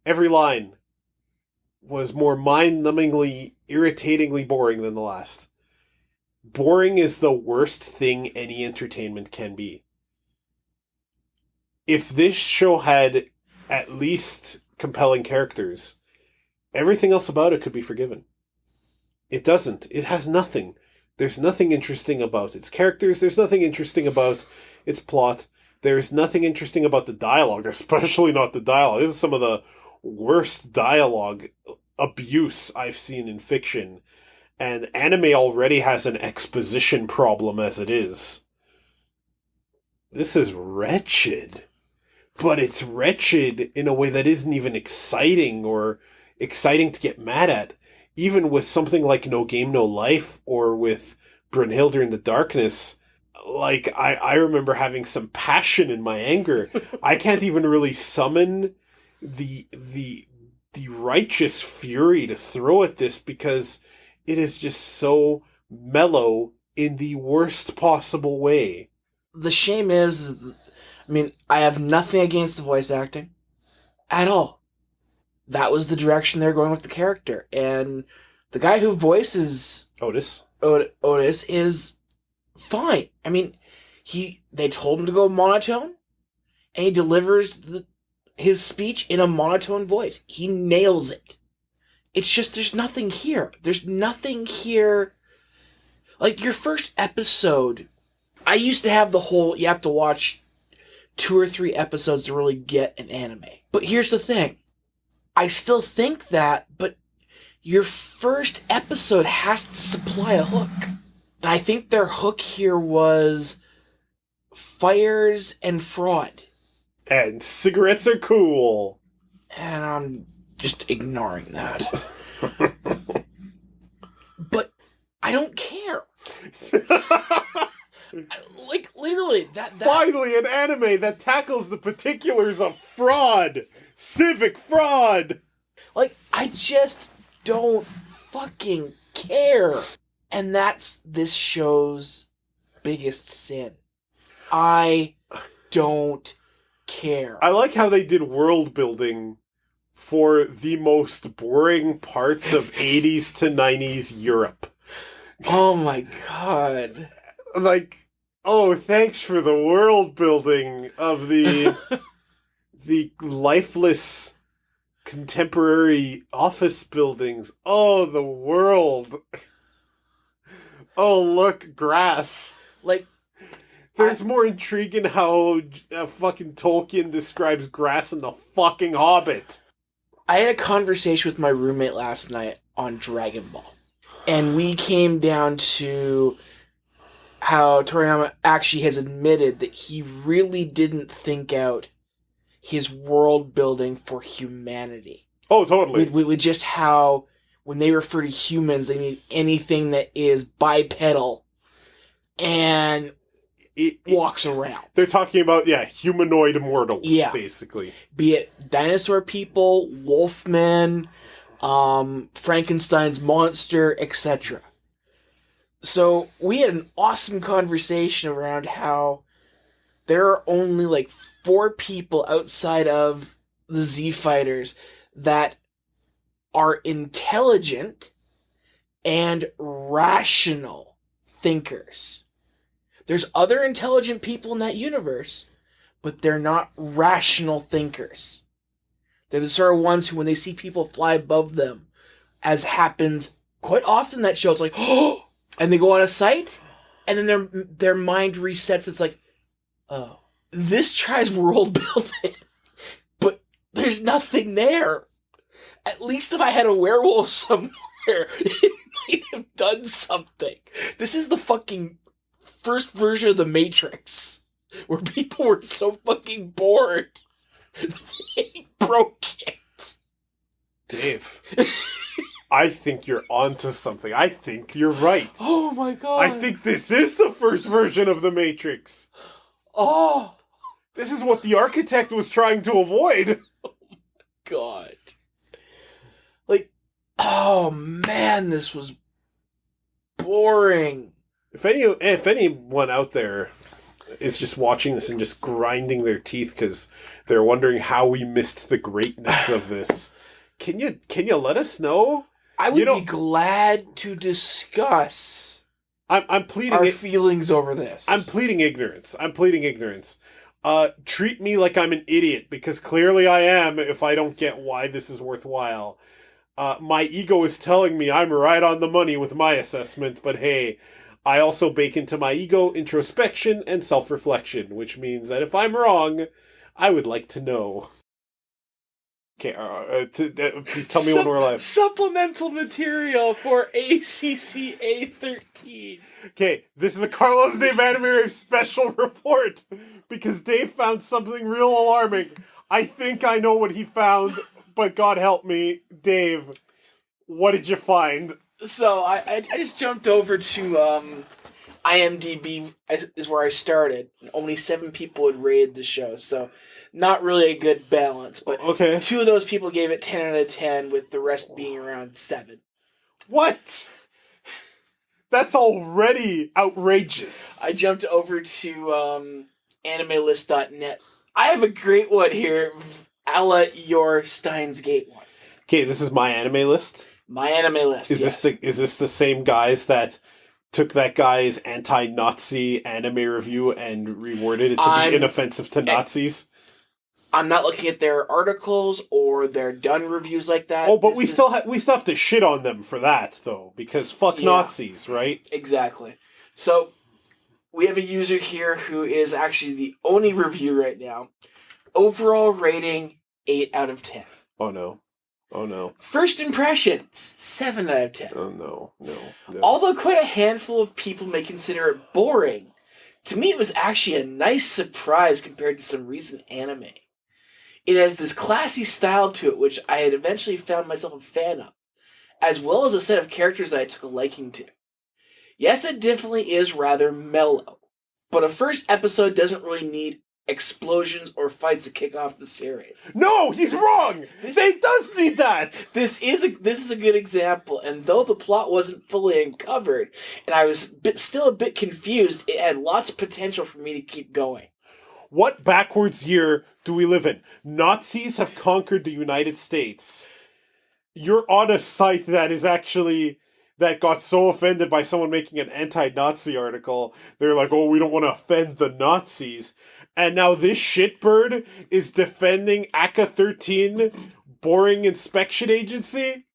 every line was more mind-numbingly, irritatingly boring than the last. Boring is the worst thing any entertainment can be. If this show had at least compelling characters, everything else about it could be forgiven. It doesn't. It has nothing. There's nothing interesting about its characters. There's nothing interesting about its plot. There's nothing interesting about the dialogue, especially not the dialogue. This is some of the worst dialogue abuse I've seen in fiction. And anime already has an exposition problem as it is. This is wretched. But it's wretched in a way that isn't even exciting or exciting to get mad at. Even with something like No Game, No Life or with Brunhilde in the Darkness, like, I remember having some passion in my anger. I can't even really summon the righteous fury to throw at this because it is just so mellow in the worst possible way.
The shame is, I mean, I have nothing against the voice acting at all. That was the direction they're going with the character. And the guy who voices Otis is fine. I mean, they told him to go monotone, and he delivers his speech in a monotone voice. He nails it. It's just, there's nothing here. There's nothing here. Like, your first episode, I used to have the whole, you have to watch 2 or 3 episodes to really get an anime. But here's the thing. I still think that, but your first episode has to supply a hook. And I think their hook here was fires and fraud.
And cigarettes are cool.
And I'm just ignoring that. But I don't care. Like, literally, that...
Finally, an anime that tackles the particulars of fraud. Civic fraud.
Like, I just don't fucking care. And that's this show's biggest sin. I don't care.
I like how they did world building for the most boring parts of 80s to 90s Europe.
Oh my god.
Like, oh, thanks for the world building of the lifeless contemporary office buildings. Oh, the world. Oh, look, grass.
Like,
there's more intrigue in how fucking Tolkien describes grass in the fucking Hobbit.
I had a conversation with my roommate last night on Dragon Ball. And we came down to how Toriyama actually has admitted that he really didn't think out his world building for humanity.
Oh, totally.
With just how, when they refer to humans, they mean anything that is bipedal and it walks around.
They're talking about, humanoid mortals, basically.
Be it dinosaur people, wolfmen, Frankenstein's monster, etc. So we had an awesome conversation around how there are only like 4 people outside of the Z Fighters that are intelligent and rational thinkers. There's other intelligent people in that universe, but they're not rational thinkers. They're the sort of ones who, when they see people fly above them, as happens quite often in that show, it's like, oh, and they go out of sight, and then their mind resets. It's like, oh, this tries world building, but there's nothing there. At least if I had a werewolf somewhere, it might have done something. This is the fucking first version of The Matrix, where people were so fucking bored, they broke it.
Dave, I think you're onto something. I think you're right.
Oh my god.
I think this is the first version of The Matrix.
Oh.
This is what the architect was trying to avoid.
Oh my god. Like, oh man, this was boring.
If anyone out there is just watching this and just grinding their teeth because they're wondering how we missed the greatness of this, can you let us know?
I would be glad to discuss.
I'm pleading
our feelings over this.
I'm pleading ignorance. Treat me like I'm an idiot, because clearly I am if I don't get why this is worthwhile. My ego is telling me I'm right on the money with my assessment, but hey, I also bake into my ego introspection and self-reflection, which means that if I'm wrong, I would like to know. Okay, please tell me when we're live.
Supplemental material for ACCA 13.
Okay, this is a Carlos Dave Animary special report, because Dave found something real alarming. I think I know what he found, but God help me, Dave, what did you find?
So I just jumped over to IMDb is where I started. Only 7 people had rated the show, so not really a good balance. But
okay.
2 of those people gave it 10 out of 10, with the rest being around 7.
What? That's already outrageous.
I jumped over to animelist.net. I have a great one here, a la your Steins Gate ones.
Okay, this is my anime list.
My anime list.
Is this the same guys that took that guy's anti-Nazi anime review and reworded it to be inoffensive to Nazis?
I'm not looking at their articles or their done reviews like that.
Oh, but we still have to shit on them for that though, because fuck Nazis, right?
Exactly. So we have a user here who is actually the only review right now. Overall rating 8 out of 10.
Oh no. Oh no.
First impressions 7 out of 10.
Oh no. No.
Although quite a handful of people may consider it boring, to me it was actually a nice surprise compared to some recent anime. It has this classy style to it, which I had eventually found myself a fan of, as well as a set of characters that I took a liking to. Yes, it definitely is rather mellow, but a first episode doesn't really need explosions or fights to kick off the series.
No, he's wrong! It does need that!
This is a good example, and though the plot wasn't fully uncovered, and I was still a bit confused, it had lots of potential for me to keep going.
What backwards year do we live in? Nazis have conquered the United States. You're on a site that got so offended by someone making an anti-Nazi article. They're like, oh, we don't want to offend the Nazis. And now this shitbird is defending ACCA 13, boring inspection agency?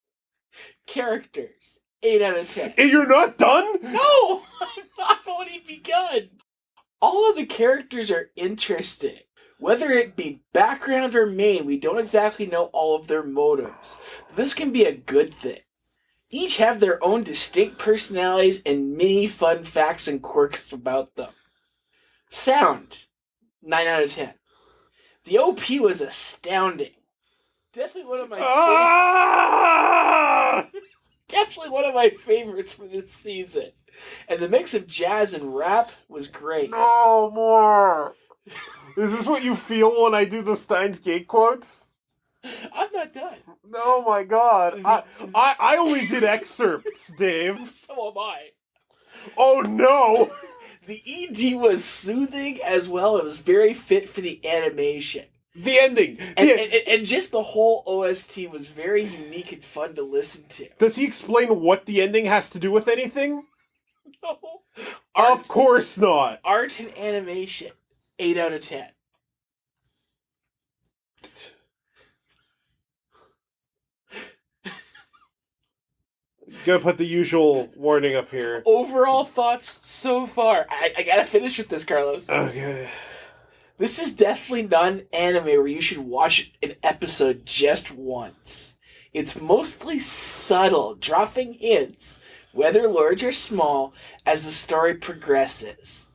Characters, 8 out of 10.
And you're not done?
No! I've only begun! All of the characters are interesting. Whether it be background or main, we don't exactly know all of their motives. This can be a good thing. Each have their own distinct personalities and many fun facts and quirks about them. Sound, 9 out of 10. The OP was astounding. Definitely one of my definitely one of my favorites for this season. And the mix of jazz and rap was great.
No more. Is this what you feel when I do the Steins Gate quotes?
I'm not done.
Oh my god. I only did excerpts, Dave.
So am I.
Oh no!
The ED was soothing as well. It was very fit for the animation.
The ending!
And just the whole OST was very unique and fun to listen to.
Does he explain what the ending has to do with anything?
No.
Of course not!
Art and animation, 8 out of 10.
Gotta put the usual warning up here.
Overall thoughts so far. I gotta finish with this, Carlos.
Okay.
This is definitely not an anime where you should watch an episode just once. It's mostly subtle, dropping hints, whether large or small, as the story progresses.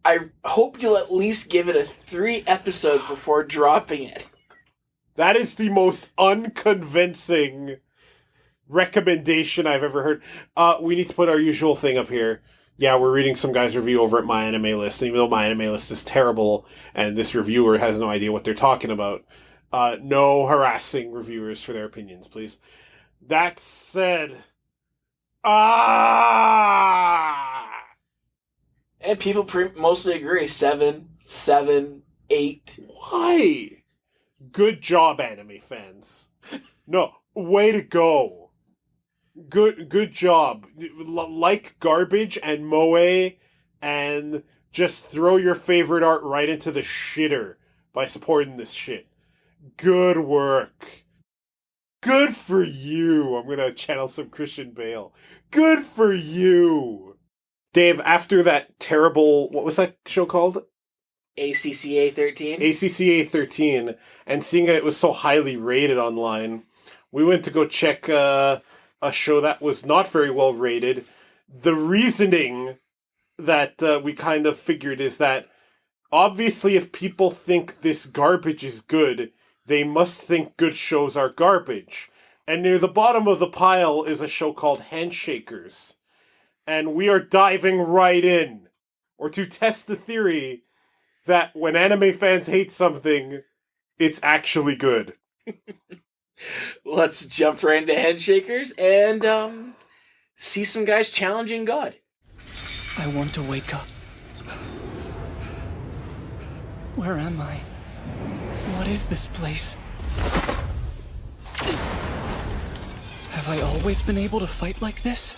I hope you'll at least give it 3 episodes before dropping it.
That is the most unconvincing recommendation I've ever heard. We need to put our usual thing up here. Yeah, we're reading some guy's review over at My Anime List, and even though My Anime List is terrible, and this reviewer has no idea what they're talking about, no harassing reviewers for their opinions, please. That said,
and people mostly agree. 7, 8.
Why? Good job, anime fans. No, way to go. Good job. Like garbage and moe, and just throw your favorite art right into the shitter by supporting this shit. Good work. Good for you. I'm gonna channel some Christian Bale. Good for you. Dave, after that terrible, what was that show called?
ACCA 13?
ACCA 13, and seeing it was so highly rated online, we went to go check a show that was not very well rated. The reasoning that we kind of figured is that obviously if people think this garbage is good, they must think good shows are garbage. And near the bottom of the pile is a show called Handshakers. And we are diving right in, or to test the theory that when anime fans hate something, it's actually good.
Let's jump right into Handshakers and see some guys challenging God.
I want to wake up. Where am I? What is this place? Have I always been able to fight like this?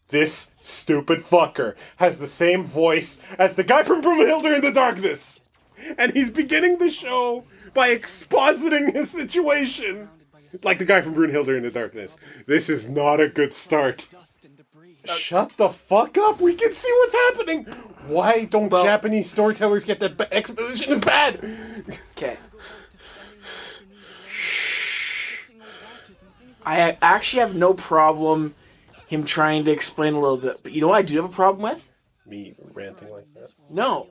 This stupid fucker has the same voice as the guy from Broomhilder in the Darkness. And he's beginning the show by expositing his situation. Like the guy from Broomhilder in the Darkness. This is not a good start. Shut the fuck up. We can see what's happening. Why don't Japanese storytellers get that exposition is bad?
Okay. I actually have no problem him trying to explain a little bit. But you know what I do have a problem with?
Me ranting like that?
No.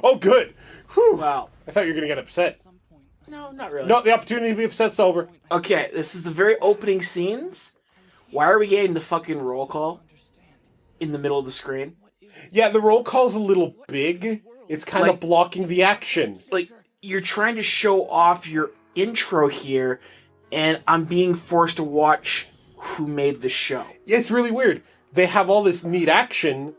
Oh, good. Whew.
Wow.
I thought you were going to get upset.
No, not really.
No, the opportunity to be upset's over.
Okay, this is the very opening scenes. Why are we getting the fucking roll call in the middle of the screen?
Yeah, the roll call's a little big. It's kind of blocking the action.
Like, you're trying to show off your intro here, and I'm being forced to watch who made the show.
It's really weird. They have all this neat action,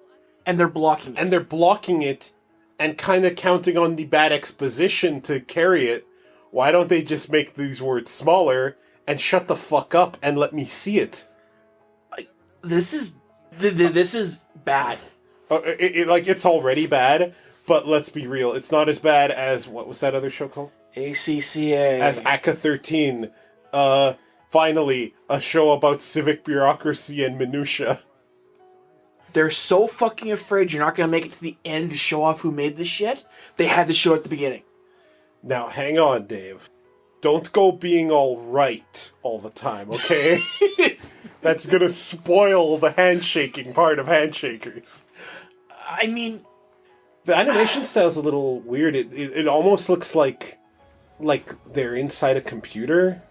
and they're blocking it.
And they're blocking it and kind of counting on the bad exposition to carry it. Why don't they just make these words smaller and shut the fuck up and let me see it?
This is bad.
It's already bad, but let's be real. It's not as bad as, what was that other show called?
ACCA.
As ACCA 13. Finally, a show about civic bureaucracy and minutia.
They're so fucking afraid you're not going to make it to the end to show off who made this shit, they had to show at the beginning.
Now, hang on, Dave. Don't go being all right all the time, okay? That's gonna spoil the handshaking part of Handshakers.
I mean...
The animation style's a little weird. It almost looks like they're inside a computer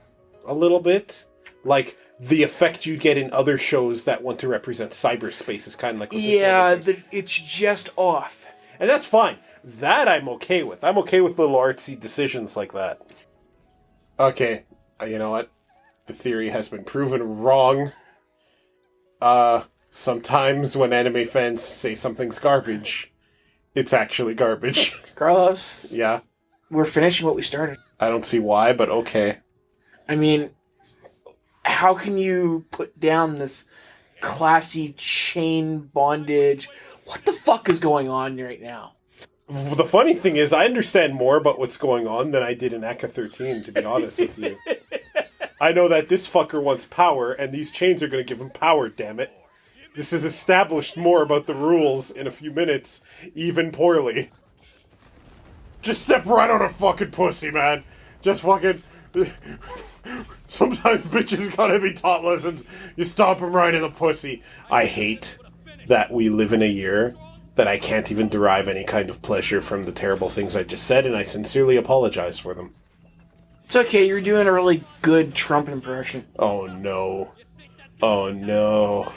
a little bit. Like, the effect you get in other shows that want to represent cyberspace is kind of like...
It's just off.
And that's fine. That I'm okay with. I'm okay with little artsy decisions like that. Okay, you know what? The theory has been proven wrong. Sometimes when anime fans say something's garbage, it's actually garbage.
Carlos?
Yeah?
We're finishing what we started.
I don't see why, but okay.
I mean, how can you put down this classy chain bondage? What the fuck is going on right now?
The funny thing is, I understand more about what's going on than I did in ACCA 13, to be honest with you. I know that this fucker wants power, and these chains are going to give him power, damn it. This has established more about the rules in a few minutes, even poorly. Just step right on a fucking pussy, man. Just fucking... Sometimes bitches gotta be taught lessons. You stomp them right in the pussy. I hate that we live in a year that I can't even derive any kind of pleasure from the terrible things I just said, and I sincerely apologize for them.
It's okay, you're doing a really good Trump impression.
Oh no. Oh no.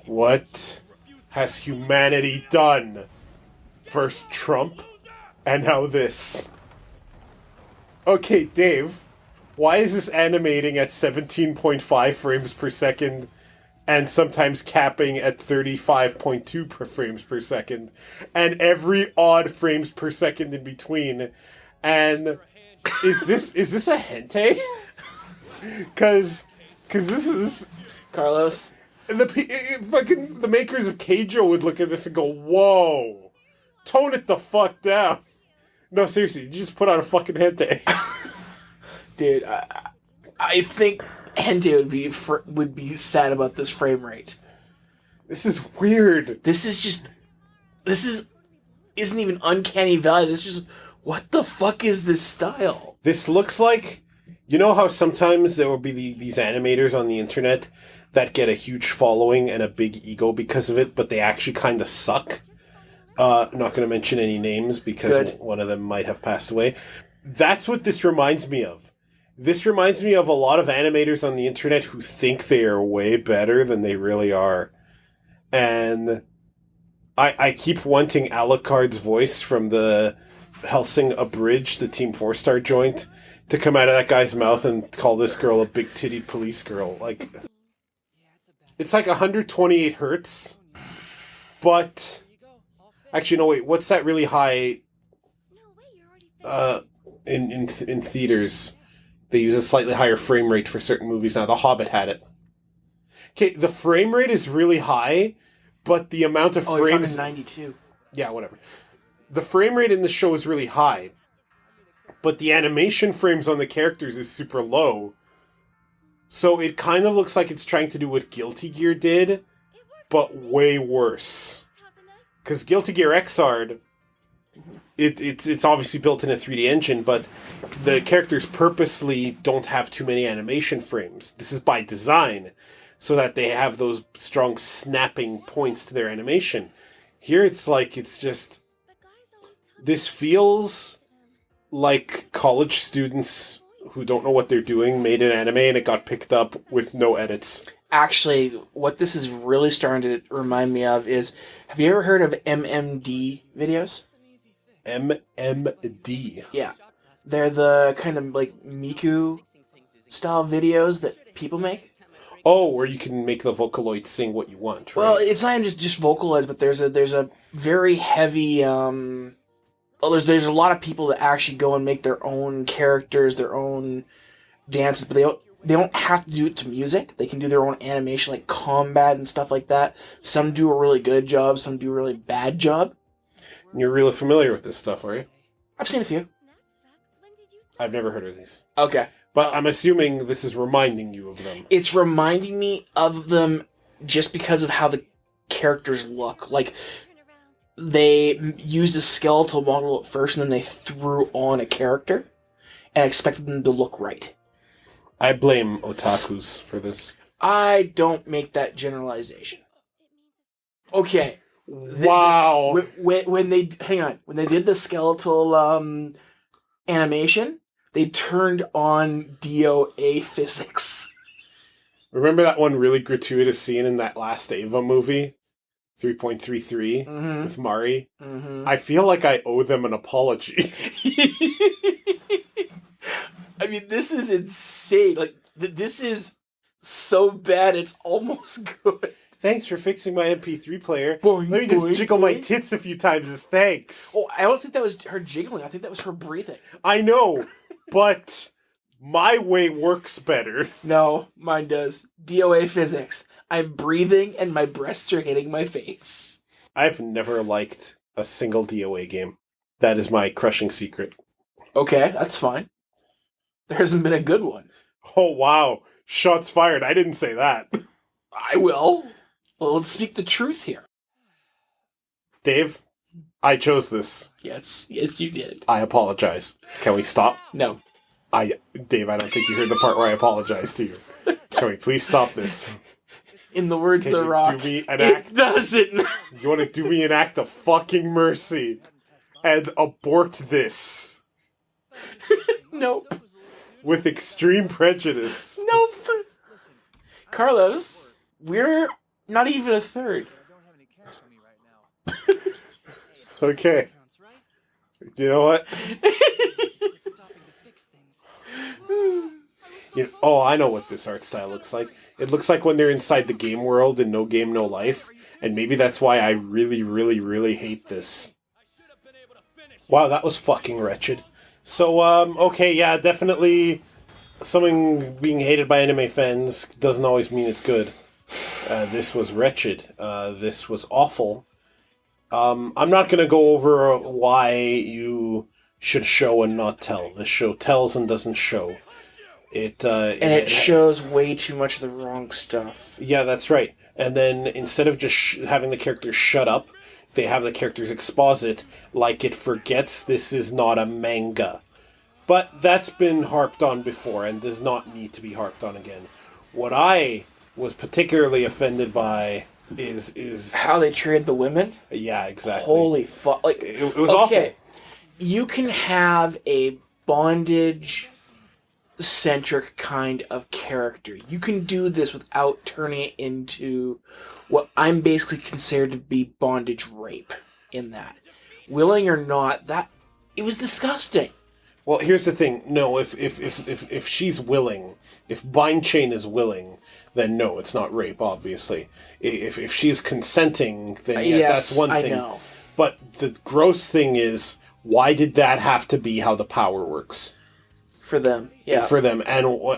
What has humanity done? First Trump, and now this. Okay, Dave, why is this animating at 17.5 frames per second and sometimes capping at 35.2 frames per second, and every odd frames per second in between? And is this a hentai? Cause this is
Carlos.
The makers of Keijo would look at this and go, "Whoa, tone it the fuck down." No, seriously, you just put on a fucking hentai.
Dude, I think Entei would be sad about this frame rate.
This is weird.
This isn't even uncanny valley. This is just, what the fuck is this style?
This looks like, you know how sometimes there will be these animators on the internet that get a huge following and a big ego because of it, but they actually kind of suck? I'm not going to mention any names because one of them might have passed away. That's what this reminds me of. This reminds me of a lot of animators on the internet who think they are way better than they really are. And I keep wanting Alucard's voice from the Helsing Abridged, the Team 4-Star joint, to come out of that guy's mouth and call this girl a big-titted police girl. Like, it's like 128 hertz, but... Actually, no, wait, what's that really high... in theaters? They use a slightly higher frame rate for certain movies now. The Hobbit had it. Okay, the frame rate is really high, but the amount of frames...
You're talking 92.
Yeah, whatever. The frame rate in the show is really high, but the animation frames on the characters is super low. So it kind of looks like it's trying to do what Guilty Gear did, but way worse. Because Guilty Gear Xrd, it's obviously built in a 3D engine, but the characters purposely don't have too many animation frames. This is by design, so that they have those strong snapping points to their animation. Here it's like, it's just... This feels like college students who don't know what they're doing made an anime and it got picked up with no edits.
Actually, what this is really starting to remind me of is, have you ever heard of MMD videos?
MMD?
Yeah. They're the kind of like Miku style videos that people make.
Oh, where you can make the Vocaloid sing what you want, right?
Well, it's not even just vocalize, but there's a very heavy there's a lot of people that actually go and make their own characters, their own dances, but they don't have to do it to music. They can do their own animation, like combat and stuff like that. Some do a really good job, some do a really bad job.
And you're really familiar with this stuff, are you?
I've seen a few.
I've never heard of these.
Okay.
But I'm assuming this is reminding you of them.
It's reminding me of them just because of how the characters look. Like, they used a skeletal model at first, and then they threw on a character and expected them to look right.
I blame otakus for this.
I don't make that generalization. Okay.
Wow.
When they did the skeletal animation, they turned on DOA physics.
Remember that one really gratuitous scene in that last Ava movie? 3.33 with Mari?
Mm-hmm.
I feel like I owe them an apology.
I mean, this is insane. Like, this is so bad, it's almost good.
Thanks for fixing my MP3 player.
Boing,
Let me just
boing,
jiggle
boing.
my tits a few times as thanks.
Oh, I don't think that was her jiggling. I think that was her breathing.
I know, but my way works better.
No, mine does. DOA physics. I'm breathing and my breasts are hitting my face.
I've never liked a single DOA game. That is my crushing secret.
Okay, that's fine. There hasn't been a good one.
Oh, wow. Shots fired. I didn't say that.
I will. Well, let's speak the truth here.
Dave, I chose this.
Yes, you did.
I apologize. Can we stop?
No.
Dave, I don't think you heard the part where I apologize to you. Can we please stop this?
In the words of The
you
Rock,
do me an
it
act?
doesn't.
You want to do me an act of fucking mercy and abort this
Nope.
with extreme prejudice?
Nope. Carlos, we're not even a third.
Okay. You know what? I know what this art style looks like. It looks like when they're inside the game world in No Game, No Life, and maybe that's why I really, really, really hate this. Wow, that was fucking wretched. So, okay, yeah, definitely something being hated by anime fans doesn't always mean it's good. This was wretched. This was awful. I'm not going to go over why you should show and not tell. The show tells and doesn't show.
It shows way too much of the wrong stuff.
Yeah, that's right. And then instead of just having the characters shut up, they have the characters exposit like it forgets this is not a manga. But that's been harped on before and does not need to be harped on again. What I was particularly offended by is
how they treated the women.
Yeah, exactly.
Holy fuck! Like
it was awful.
You can have a bondage-centric kind of character. You can do this without turning it into what I'm basically considered to be bondage rape. In that, willing or not, that it was disgusting.
Well, here's the thing. No, if she's willing, if Bind Chain is willing, then no, it's not rape, obviously. If she's consenting, then yeah,
yes,
that's one thing.
I know.
But the gross thing is, why did that have to be how the power works?
For them, yeah.
For them. And was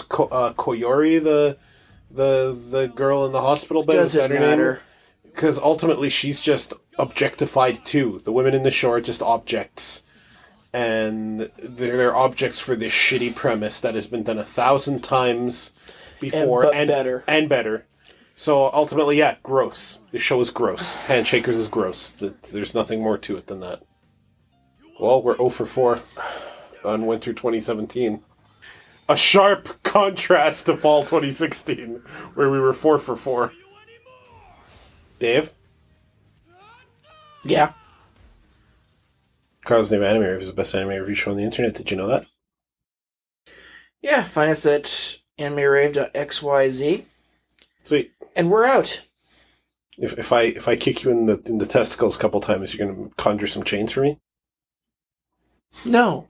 Koyori the girl in the hospital bed?
Doesn't matter.
Because ultimately she's just objectified too. The women in the show are just objects. And they're objects for this shitty premise that has been done 1,000 times before. And better. So ultimately, yeah, gross. The show is gross. Handshakers is gross. There's nothing more to it than that. Well, we're 0 for 4 on Winter 2017. A sharp contrast to Fall 2016, where we were 4 for 4. Dave?
Yeah?
Carl's Name Anime Review is the best anime review show on the internet. Did you know that?
Yeah, find us at animerave.xyz.
Sweet.
And we're out.
If I kick you in the testicles a couple times, you're going to conjure some chains for me?
No.